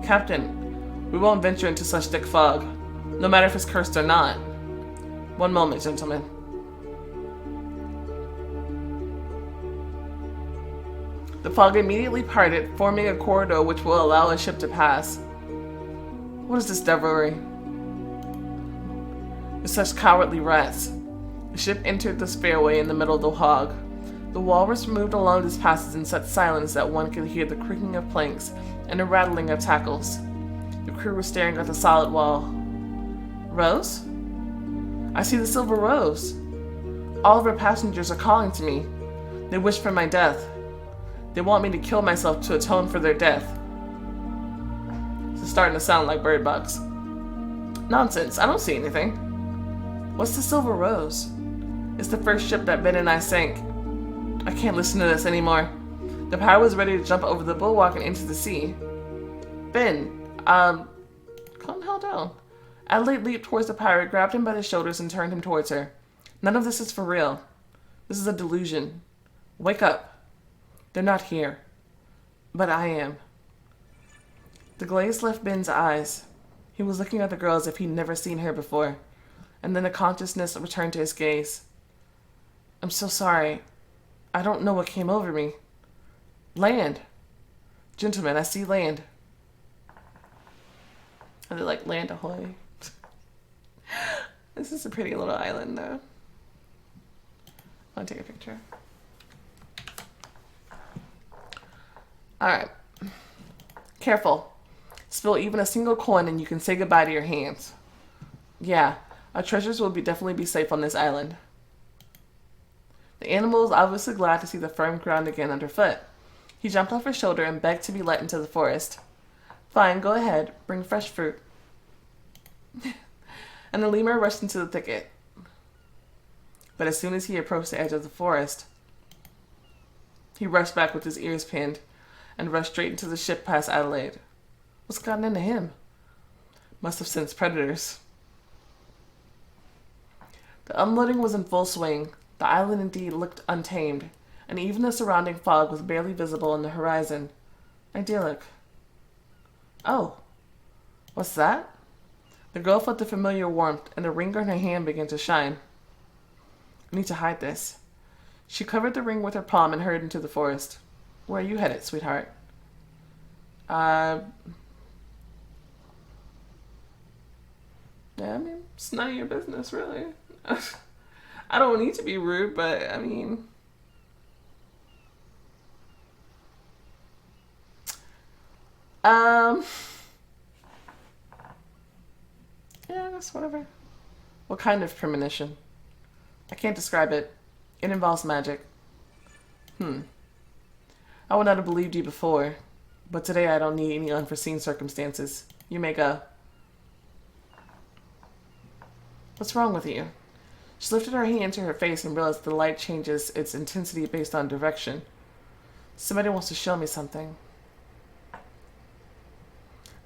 Captain, we won't venture into such thick fog, no matter if it's cursed or not. One moment, gentlemen. The fog immediately parted, forming a corridor which will allow a ship to pass. What is this devilry? With such cowardly rats. The ship entered the fairway in the middle of the fog. The walrus moved along this passage in such silence that one could hear the creaking of planks and the rattling of tackles. The crew were staring at the solid wall. Rose? I see the silver rose. All of our passengers are calling to me. They wish for my death. They want me to kill myself to atone for their death. This is starting to sound like bird bugs. Nonsense, I don't see anything. What's the silver rose? It's the first ship that Ben and I sank. I can't listen to this anymore. The pirate was ready to jump over the bulwark and into the sea. Ben, calm the hell down. Adelaide leaped towards the pirate, grabbed him by the shoulders, and turned him towards her. None of this is for real. This is a delusion. Wake up. They're not here. But I am. The glaze left Ben's eyes. He was looking at the girl as if he'd never seen her before. And then the consciousness returned to his gaze. I'm so sorry. I don't know what came over me. Land. Gentlemen, I see land. Are they like land ahoy? This is a pretty little island though. I'll take a picture. Alright. Careful. Spill even a single coin and you can say goodbye to your hands. Yeah, our treasures will definitely be safe on this island. The animal was obviously glad to see the firm ground again underfoot. He jumped off her shoulder and begged to be let into the forest. Fine, go ahead. Bring fresh fruit. And the lemur rushed into the thicket. But as soon as he approached the edge of the forest, he rushed back with his ears pinned and rushed straight into the ship past Adelaide. What's gotten into him? Must have sensed predators. The unloading was in full swing. The island indeed looked untamed, and even the surrounding fog was barely visible on the horizon. Idyllic. Oh, what's that? The girl felt the familiar warmth, and the ring on her hand began to shine. I need to hide this. She covered the ring with her palm and hurried into the forest. Where are you headed, sweetheart? Yeah, I mean, it's none of your business, really. I don't need to be rude, but I mean, um, yeah, that's whatever. What kind of premonition? I can't describe it. It involves magic. Hmm. I would not have believed you before, but today I don't need any unforeseen circumstances. You may go. What's wrong with you? She lifted her hand to her face and realized the light changes its intensity based on direction. Somebody wants to show me something.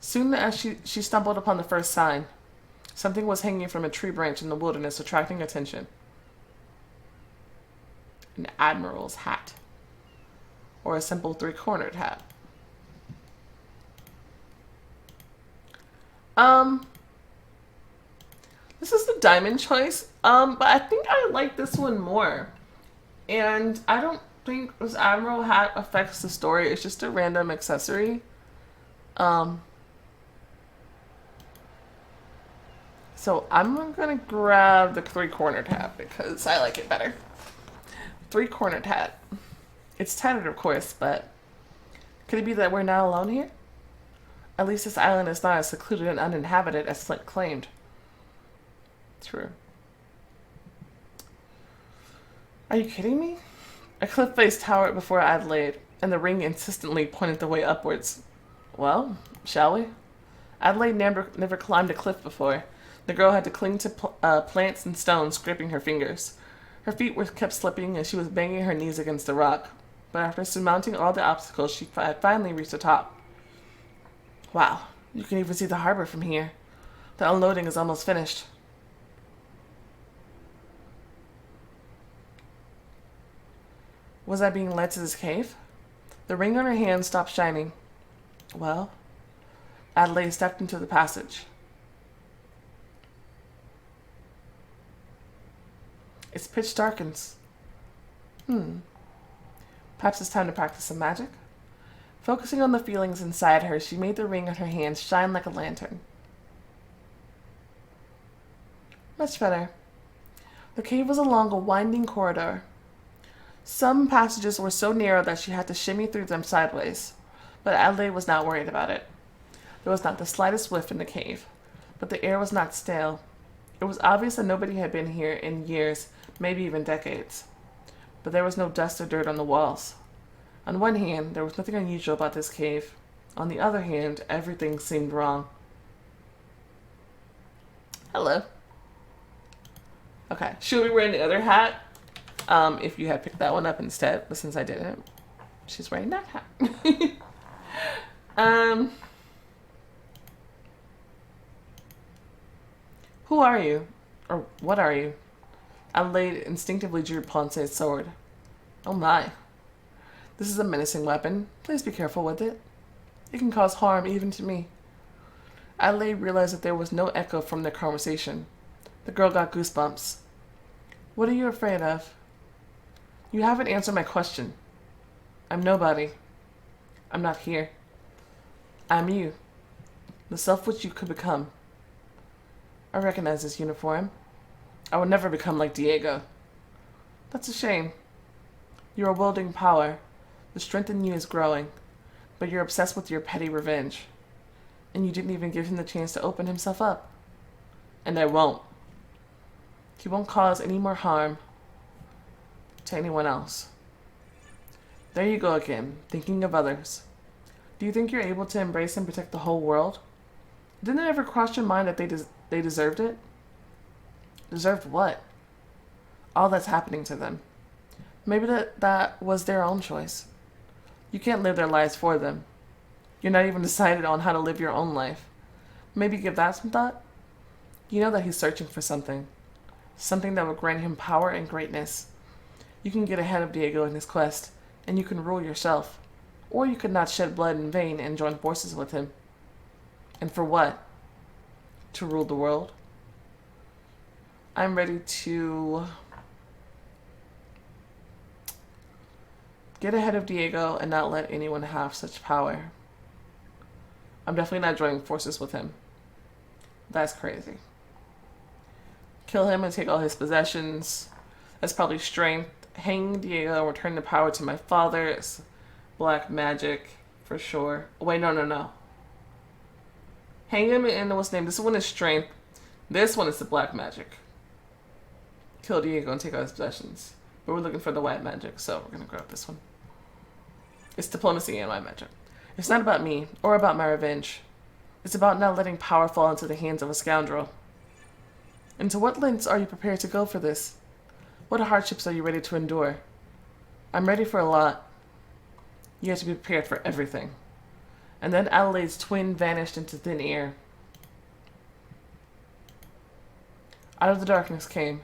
Soon as she stumbled upon the first sign. Something was hanging from a tree branch in the wilderness, attracting attention. An admiral's hat. Or a simple three-cornered hat. Um, this is the diamond choice. But I think I like this one more. And I don't think this admiral hat affects the story. It's just a random accessory. Um, so I'm gonna grab the three-cornered hat because I like it better. Three-cornered hat. It's tattered, of course, but could it be that we're not alone here? At least this island is not as secluded and uninhabited as Flint claimed. True. Are you kidding me? A cliff face towered before Adelaide, and the ring insistently pointed the way upwards. Well, shall we? Adelaide never climbed a cliff before. The girl had to cling to plants and stones, scraping her fingers. Her feet were kept slipping, and she was banging her knees against the rock. But after surmounting all the obstacles, she had finally reached the top. Wow, you can even see the harbor from here. The unloading is almost finished. Was I being led to this cave? The ring on her hand stopped shining. Well, Adelaide stepped into the passage. It's pitch darkens. Perhaps it's time to practice some magic? Focusing on the feelings inside her, she made the ring on her hand shine like a lantern. Much better. The cave was along a winding corridor. Some passages were so narrow that she had to shimmy through them sideways, but Adelaide was not worried about it. There was not the slightest whiff in the cave, but the air was not stale. It was obvious that nobody had been here in years, maybe even decades. But there was no dust or dirt on the walls. On one hand, there was nothing unusual about this cave. On the other hand, everything seemed wrong. Hello. Okay, should we wear the other hat? If you had picked that one up instead, but since I didn't, she's wearing that hat. Who are you? Or what are you? Adelaide instinctively drew Ponce's sword. Oh my. This is a menacing weapon. Please be careful with it. It can cause harm even to me. Adelaide realized that there was no echo from their conversation. The girl got goosebumps. What are you afraid of? You haven't answered my question. I'm nobody. I'm not here. I'm you. The self which you could become. I recognize this uniform. I would never become like Diego. That's a shame. You are wielding power. The strength in you is growing, but you're obsessed with your petty revenge. And you didn't even give him the chance to open himself up. And I won't. He won't cause any more harm to anyone else. There you go again, thinking of others. Do you think you're able to embrace and protect the whole world? Didn't it ever cross your mind that they deserved it? Deserved what? All that's happening to them. Maybe that was their own choice. You can't live their lives for them. You're not even decided on how to live your own life. Maybe give that some thought? You know that he's searching for something. Something that will grant him power and greatness. You can get ahead of Diego in his quest, and you can rule yourself. Or you could not shed blood in vain and join forces with him. And for what? To rule the world? I'm ready to get ahead of Diego and not let anyone have such power. I'm definitely not joining forces with him. That's crazy. Kill him and take all his possessions. That's probably strength. Hang Diego and return the power to my father. It's black magic for sure. Wait, no. Hang him and what's name? This one is strength. This one is the black magic. Kill Diego and take all his possessions. But we're looking for the white magic, so we're gonna grab this one. It's diplomacy and white magic. It's not about me or about my revenge. It's about not letting power fall into the hands of a scoundrel. And to what lengths are you prepared to go for this? What hardships are you ready to endure? I'm ready for a lot. You have to be prepared for everything. And then Adelaide's twin vanished into thin air. Out of the darkness came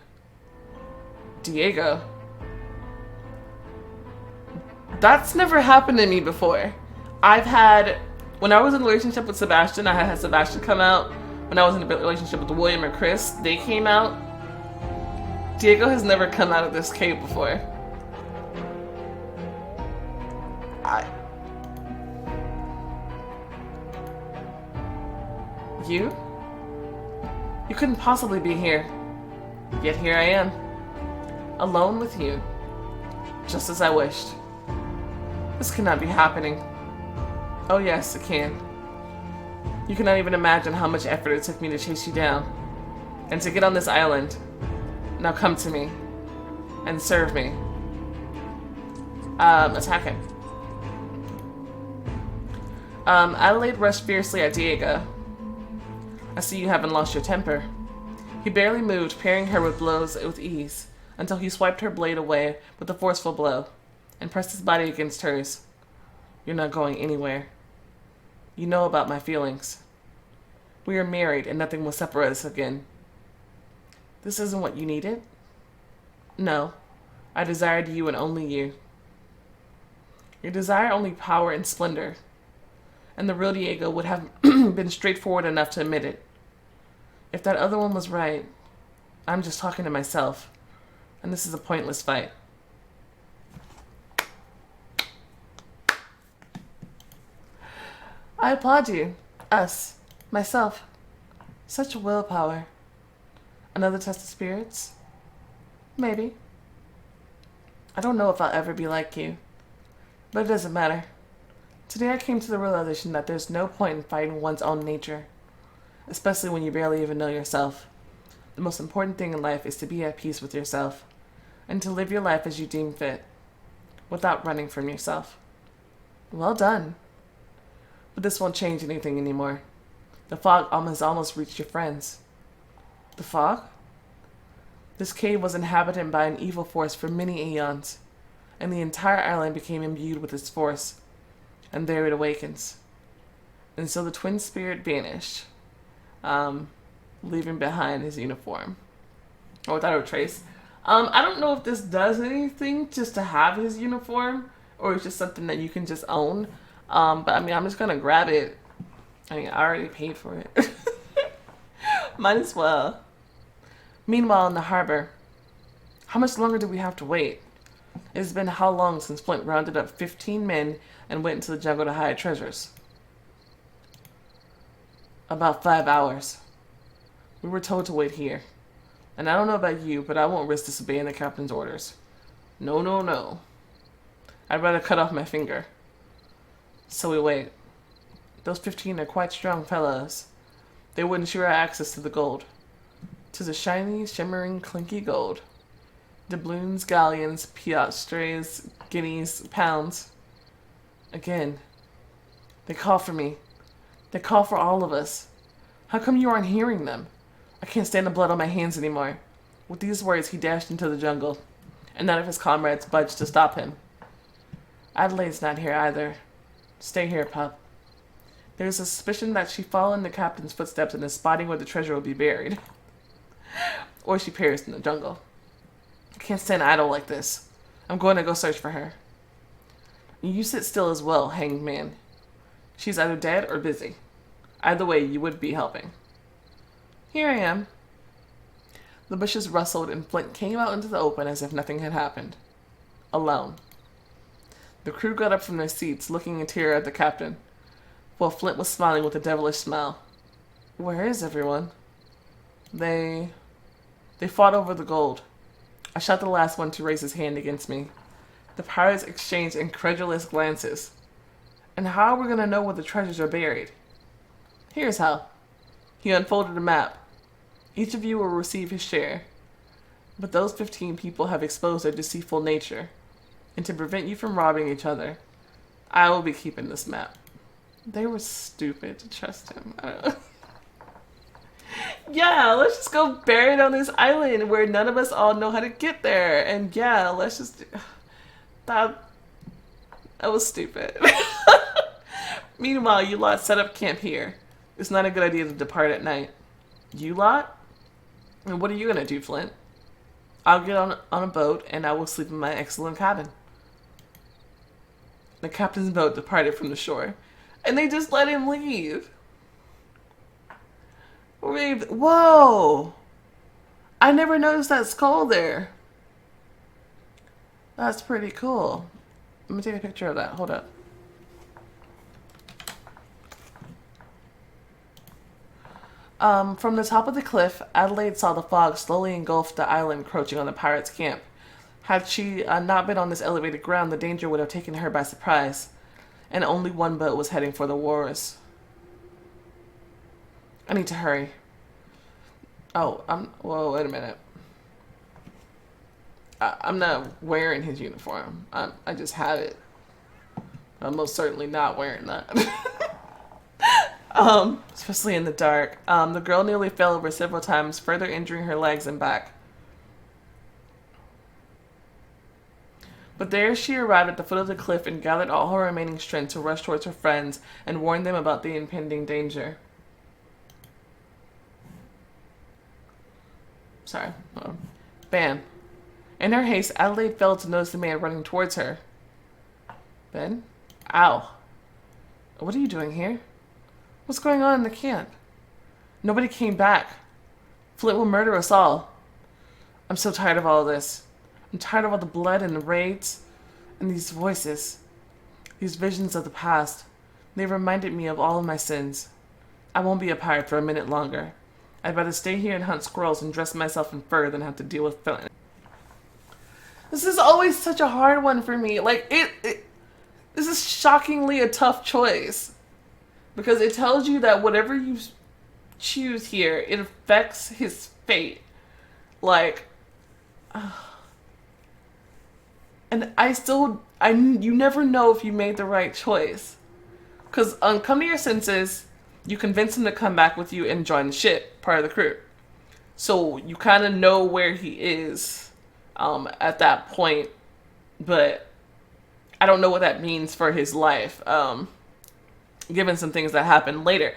Diego. That's never happened to me before. When I was in a relationship with Sebastian, I had Sebastian come out. When I was in a relationship with William and Chris, they came out. Diego has never come out of this cave before. You? You couldn't possibly be here. Yet here I am. Alone with you. Just as I wished. This cannot be happening. Oh yes, it can. You cannot even imagine how much effort it took me to chase you down. And to get on this island. Now come to me. And serve me. Attack him. Adelaide rushed fiercely at Diego. I see you haven't lost your temper. He barely moved, parrying her with blows with ease, until he swiped her blade away with a forceful blow, and pressed his body against hers. You're not going anywhere. You know about my feelings. We are married, and nothing will separate us again. This isn't what you needed? No. I desired you and only you. You desire only power and splendor. And the real Diego would have been straightforward enough to admit it. If that other one was right, I'm just talking to myself. And this is a pointless fight. I applaud you. Us. Myself. Such willpower. Another test of spirits? Maybe. I don't know if I'll ever be like you. But it doesn't matter. Today I came to the realization that there's no point in fighting one's own nature. Especially when you barely even know yourself. The most important thing in life is to be at peace with yourself. And to live your life as you deem fit. Without running from yourself. Well done. But this won't change anything anymore. The fog has almost reached your friends. The fog? This cave was inhabited by an evil force for many aeons, and the entire island became imbued with its force, and there it awakens. And so the twin spirit vanished, leaving behind his uniform. Or without a trace. I don't know if this does anything just to have his uniform, or it's just something that you can just own. But I mean, I'm just gonna grab it. I mean, I already paid for it. Might as well. Meanwhile, in the harbor, how much longer do we have to wait? It has been how long since Flint rounded up 15 men and went into the jungle to hide treasures? About 5 hours. We were told to wait here. And I don't know about you, but I won't risk disobeying the captain's orders. No, no, no. I'd rather cut off my finger. So we wait. Those 15 are quite strong fellows. They would ensure our access to the gold. 'Tis a shiny, shimmering, clinky gold. Doubloons, galleons, piastres, guineas, pounds. Again. They call for me. They call for all of us. How come you aren't hearing them? I can't stand the blood on my hands anymore. With these words, he dashed into the jungle, and none of his comrades budged to stop him. Adelaide's not here either. Stay here, pup. There's a suspicion that she followed in the captain's footsteps and is spotting where the treasure will be buried. Or she perished in the jungle. I can't stand idle like this. I'm going to go search for her. You sit still as well, hanged man. She's either dead or busy. Either way, you would be helping. Here I am. The bushes rustled and Flint came out into the open as if nothing had happened. Alone. The crew got up from their seats, looking in terror at the captain. while Flint was smiling with a devilish smile. Where is everyone? They fought over the gold. I shot the last one to raise his hand against me. The pirates exchanged incredulous glances. And how are we going to know where the treasures are buried? Here's how. He unfolded a map. Each of you will receive his share. But those 15 people have exposed their deceitful nature. And to prevent you from robbing each other, I will be keeping this map. They were stupid to trust him. I don't know. Yeah, let's just go bury it on this island where none of us all know how to get there. And yeah, let's just... That was stupid. Meanwhile, you lot set up camp here. It's not a good idea to depart at night. You lot? And what are you going to do, Flint? I'll get on a boat and I will sleep in my excellent cabin. The captain's boat departed from the shore. And they just let him leave. Whoa! I never noticed that skull there. That's pretty cool. Let me take a picture of that. Hold up. From the top of the cliff, Adelaide saw the fog slowly engulf the island encroaching on the pirates' camp. Had she not been on this elevated ground, the danger would have taken her by surprise. And only one boat was heading for the wharves. I need to hurry. Oh, whoa, wait a minute. I'm not wearing his uniform. I just had it. I'm most certainly not wearing that. Especially in the dark. The girl nearly fell over several times, further injuring her legs and back. But there she arrived at the foot of the cliff and gathered all her remaining strength to rush towards her friends and warn them about the impending danger. Sorry. Bam. In her haste, Adelaide failed to notice the man running towards her. Ben? Ow. What are you doing here? What's going on in the camp? Nobody came back. Flint will murder us all. I'm so tired of all this. I'm tired of all the blood and the raids and these voices. These visions of the past. They reminded me of all of my sins. I won't be a pirate for a minute longer. I'd rather stay here and hunt squirrels and dress myself in fur than have to deal with Flint. This is always such a hard one for me. Like, this is shockingly a tough choice. Because it tells you that whatever you choose here, it affects his fate. Like, and you never know if you made the right choice. Because come to your senses, you convince him to come back with you and join the ship, part of the crew. So you kind of know where he is at that point. But I don't know what that means for his life, given some things that happen later.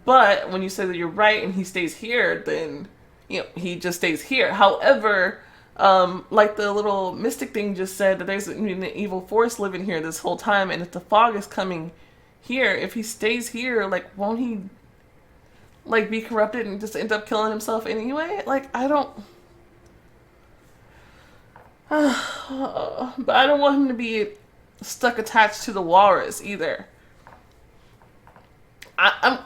But when you say that you're right and he stays here, then he just stays here. However, like the little mystic thing just said, that there's an evil force living here this whole time, and if the fog is coming here, if he stays here, like, won't he, like, be corrupted and just end up killing himself anyway? Like, I don't... but I don't want him to be stuck attached to the walrus either. I'm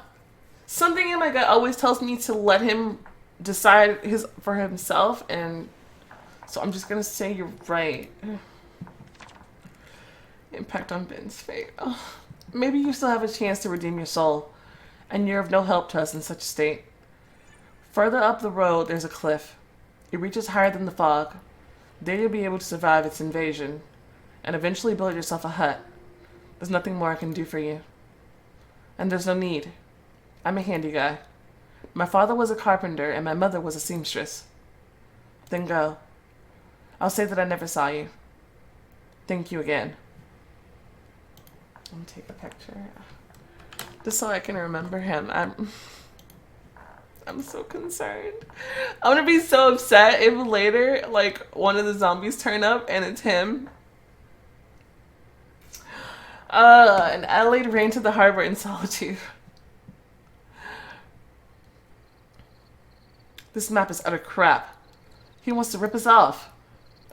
something in my gut always tells me to let him decide for himself, and so I'm just gonna say you're right. Impact on Ben's fate. Oh, maybe you still have a chance to redeem your soul, and you're of no help to us in such a state. Further up the road, there's a cliff. It reaches higher than the fog. There you'll be able to survive its invasion, and eventually build yourself a hut. There's nothing more I can do for you. And there's no need. I'm a handy guy. My father was a carpenter, and my mother was a seamstress. Then go. I'll say that I never saw you. Thank you again. I'm gonna take a picture. Just so I can remember him. I'm so concerned. I'm gonna be so upset if later, like, one of the zombies turn up and it's him. And Adelaide ran to the harbor in solitude. This map is utter crap. He wants to rip us off.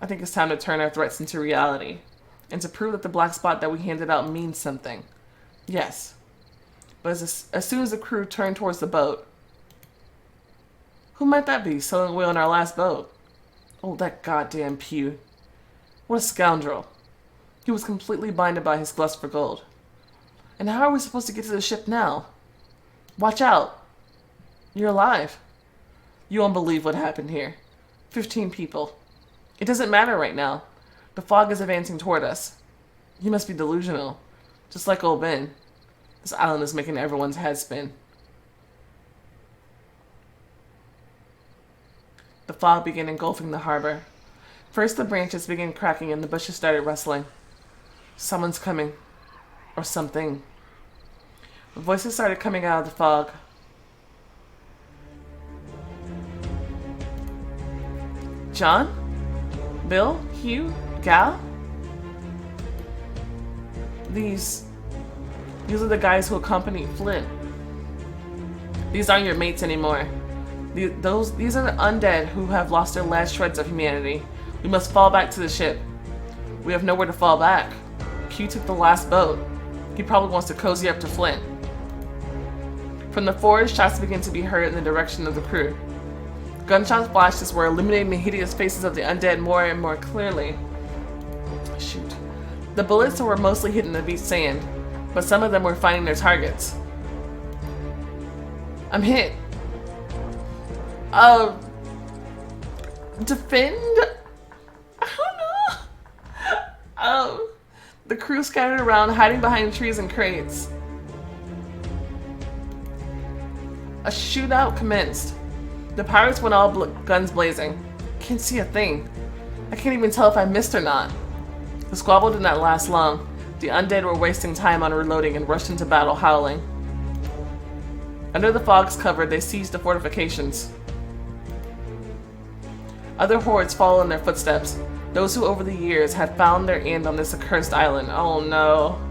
I think it's time to turn our threats into reality. And to prove that the black spot that we handed out means something. Yes. But as soon as the crew turned towards the boat, who might that be sailing away on our last boat? Oh, that goddamn Pew. What a scoundrel. He was completely blinded by his lust for gold. And how are we supposed to get to the ship now? Watch out. You're alive. You won't believe what happened here. 15 people. It doesn't matter right now. The fog is advancing toward us. You must be delusional. Just like old Ben. This island is making everyone's head spin. The fog began engulfing the harbor. First the branches began cracking and the bushes started rustling. Someone's coming. Or something. Voices started coming out of the fog. John? Bill? Hugh? Gal? These are the guys who accompany Flint. These aren't your mates anymore. These are the undead who have lost their last shreds of humanity. We must fall back to the ship. We have nowhere to fall back. Q took the last boat. He probably wants to cozy up to Flint. From the forest, shots began to be heard in the direction of the crew. Gunshot flashes were illuminating the hideous faces of the undead more and more clearly. Shoot. The bullets were mostly hitting the beach sand, but some of them were finding their targets. I'm hit. Defend? I don't know. The crew scattered around, hiding behind trees and crates. A shootout commenced. The pirates went all guns blazing. Can't see a thing. I can't even tell if I missed or not. The squabble did not last long. The undead were wasting time on reloading and rushed into battle howling. Under the fog's cover, they seized the fortifications. Other hordes followed in their footsteps, those who over the years had found their end on this accursed island. Oh no.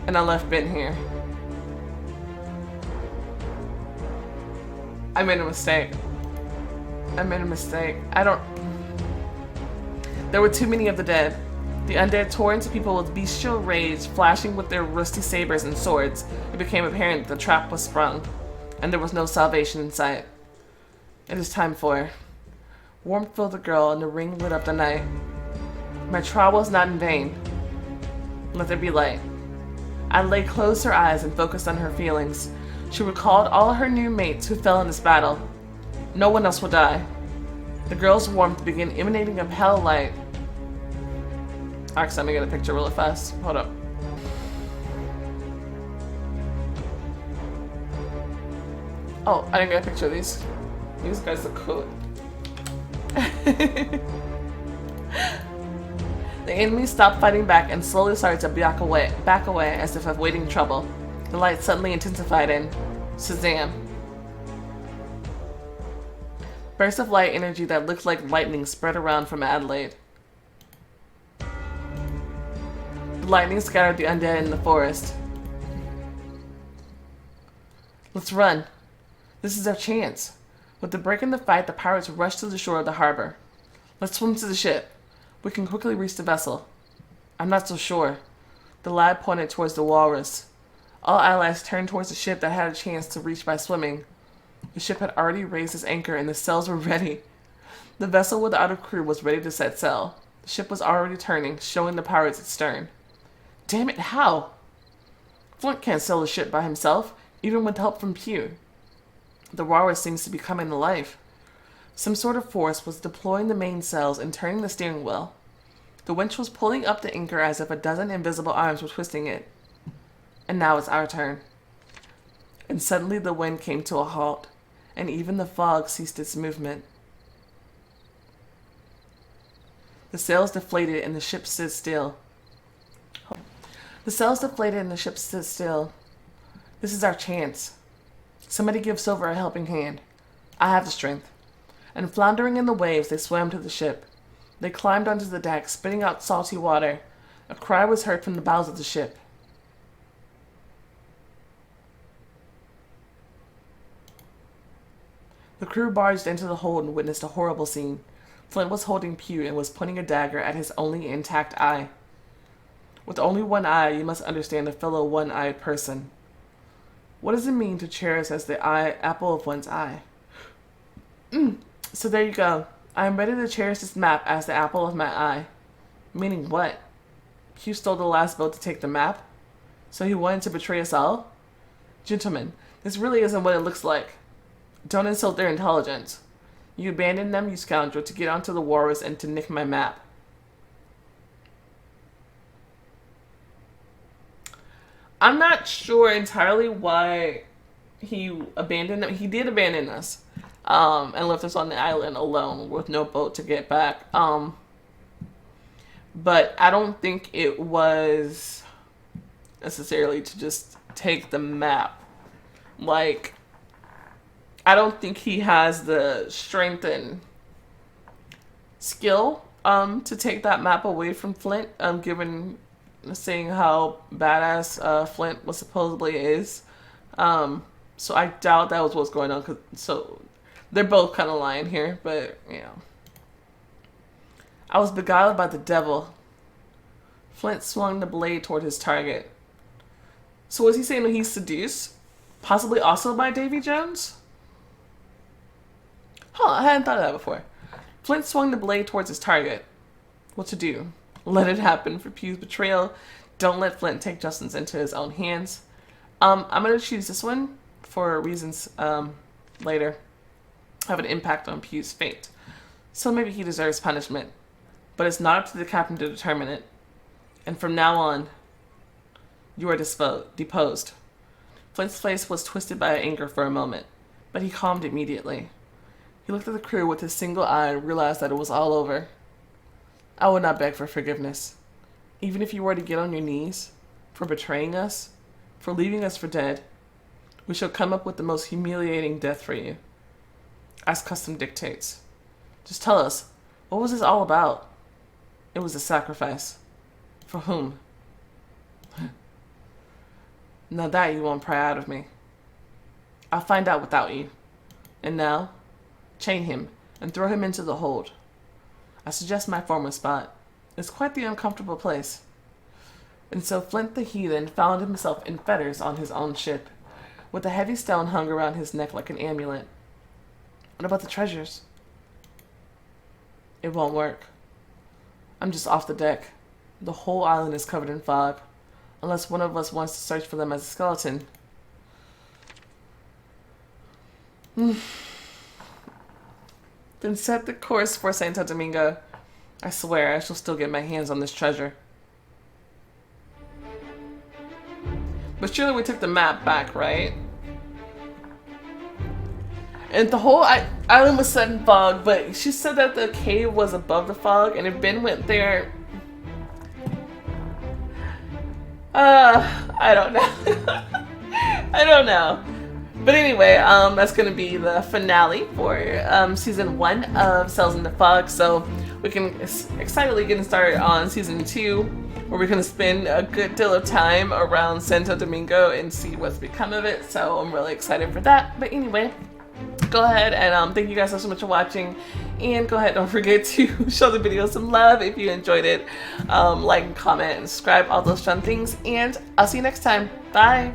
And I left Ben here. I made a mistake. There were too many of the dead. The undead tore into people with bestial rage, flashing with their rusty sabers and swords. It became apparent that the trap was sprung, and there was no salvation in sight. It is time for... Warmth filled the girl, and the ring lit up the night. My trial was not in vain. Let there be light. Adelaide closed her eyes and focused on her feelings. She recalled all her new mates who fell in this battle. No one else will die. The girl's warmth began emanating a pale light. Actually, I'm gonna get a picture really fast. Hold up. Oh, I didn't get a picture of these. These guys look cool. The enemy stopped fighting back and slowly started to back away as if awaiting trouble. The light suddenly intensified and Shazam! Bursts of light energy that looked like lightning spread around from Adelaide. The lightning scattered the undead in the forest. Let's run. This is our chance. With the break in the fight, the pirates rushed to the shore of the harbor. Let's swim to the ship. We can quickly reach the vessel. I'm not so sure. The lad pointed towards the walrus. All allies turned towards the ship that had a chance to reach by swimming. The ship had already raised its anchor and the sails were ready. The vessel with the outer crew was ready to set sail. The ship was already turning, showing the pirates its stern. Damn it, how? Flint can't sail the ship by himself, even with help from Pew. The walrus seems to be coming to life. Some sort of force was deploying the mainsails and turning the steering wheel. The winch was pulling up the anchor as if a dozen invisible arms were twisting it. And now it's our turn. And suddenly the wind came to a halt, and even the fog ceased its movement. The sails deflated and the ship stood still. This is our chance. Somebody give Silver a helping hand. I have the strength. And floundering in the waves, they swam to the ship. They climbed onto the deck, spitting out salty water. A cry was heard from the bows of the ship. The crew barged into the hold and witnessed a horrible scene. Flint was holding Pew and was pointing a dagger at his only intact eye. With only one eye, you must understand a fellow one-eyed person. What does it mean to cherish as the apple of one's eye? So there you go. I am ready to cherish this map as the apple of my eye. Meaning what? Hugh stole the last boat to take the map? So he wanted to betray us all? Gentlemen, this really isn't what it looks like. Don't insult their intelligence. You abandoned them, you scoundrel, to get onto the wars and to nick my map. I'm not sure entirely why he abandoned them. He did abandon us. And left us on the island alone with no boat to get back. But I don't think it was necessarily to just take the map. Like, I don't think he has the strength and skill to take that map away from Flint, given seeing how badass Flint was supposedly is. So I doubt that was what's going on. So they're both kind of lying here, but you know. I was beguiled by the devil. Flint swung the blade toward his target. So was he saying that he's seduced? Possibly also by Davy Jones? Huh, I hadn't thought of that before. Flint swung the blade towards his target. What to do? Let it happen for Pugh's betrayal. Don't let Flint take justice into his own hands. I'm going to choose this one for reasons later have an impact on Pugh's fate. So maybe he deserves punishment. But it's not up to the captain to determine it. And from now on, you are deposed. Flint's face was twisted by anger for a moment, but he calmed immediately. He looked at the crew with his single eye and realized that it was all over. I would not beg for forgiveness. Even if you were to get on your knees, for betraying us, for leaving us for dead, we shall come up with the most humiliating death for you, as custom dictates. Just tell us, what was this all about? It was a sacrifice. For whom? Now that you won't pry out of me. I'll find out without you. And now, chain him and throw him into the hold. I suggest my former spot. It's quite the uncomfortable place. And so Flint the heathen found himself in fetters on his own ship, with a heavy stone hung around his neck like an amulet. What about the treasures? It won't work. I'm just off the deck. The whole island is covered in fog, unless one of us wants to search for them as a skeleton. Then set the course for Santo Domingo. I swear I shall still get my hands on this treasure. But surely we took the map back, right? And the whole island was set in fog, but she said that the cave was above the fog, and if Ben went there... I don't know. I don't know. But anyway, that's going to be the finale for season 1 of Cells in the Fog. So we can excitedly get started on season 2, where we're going to spend a good deal of time around Santo Domingo and see what's become of it. So I'm really excited for that. But anyway, go ahead and thank you guys so much for watching. And go ahead, don't forget to show the video some love if you enjoyed it. Like and comment and subscribe, all those fun things. And I'll see you next time. Bye.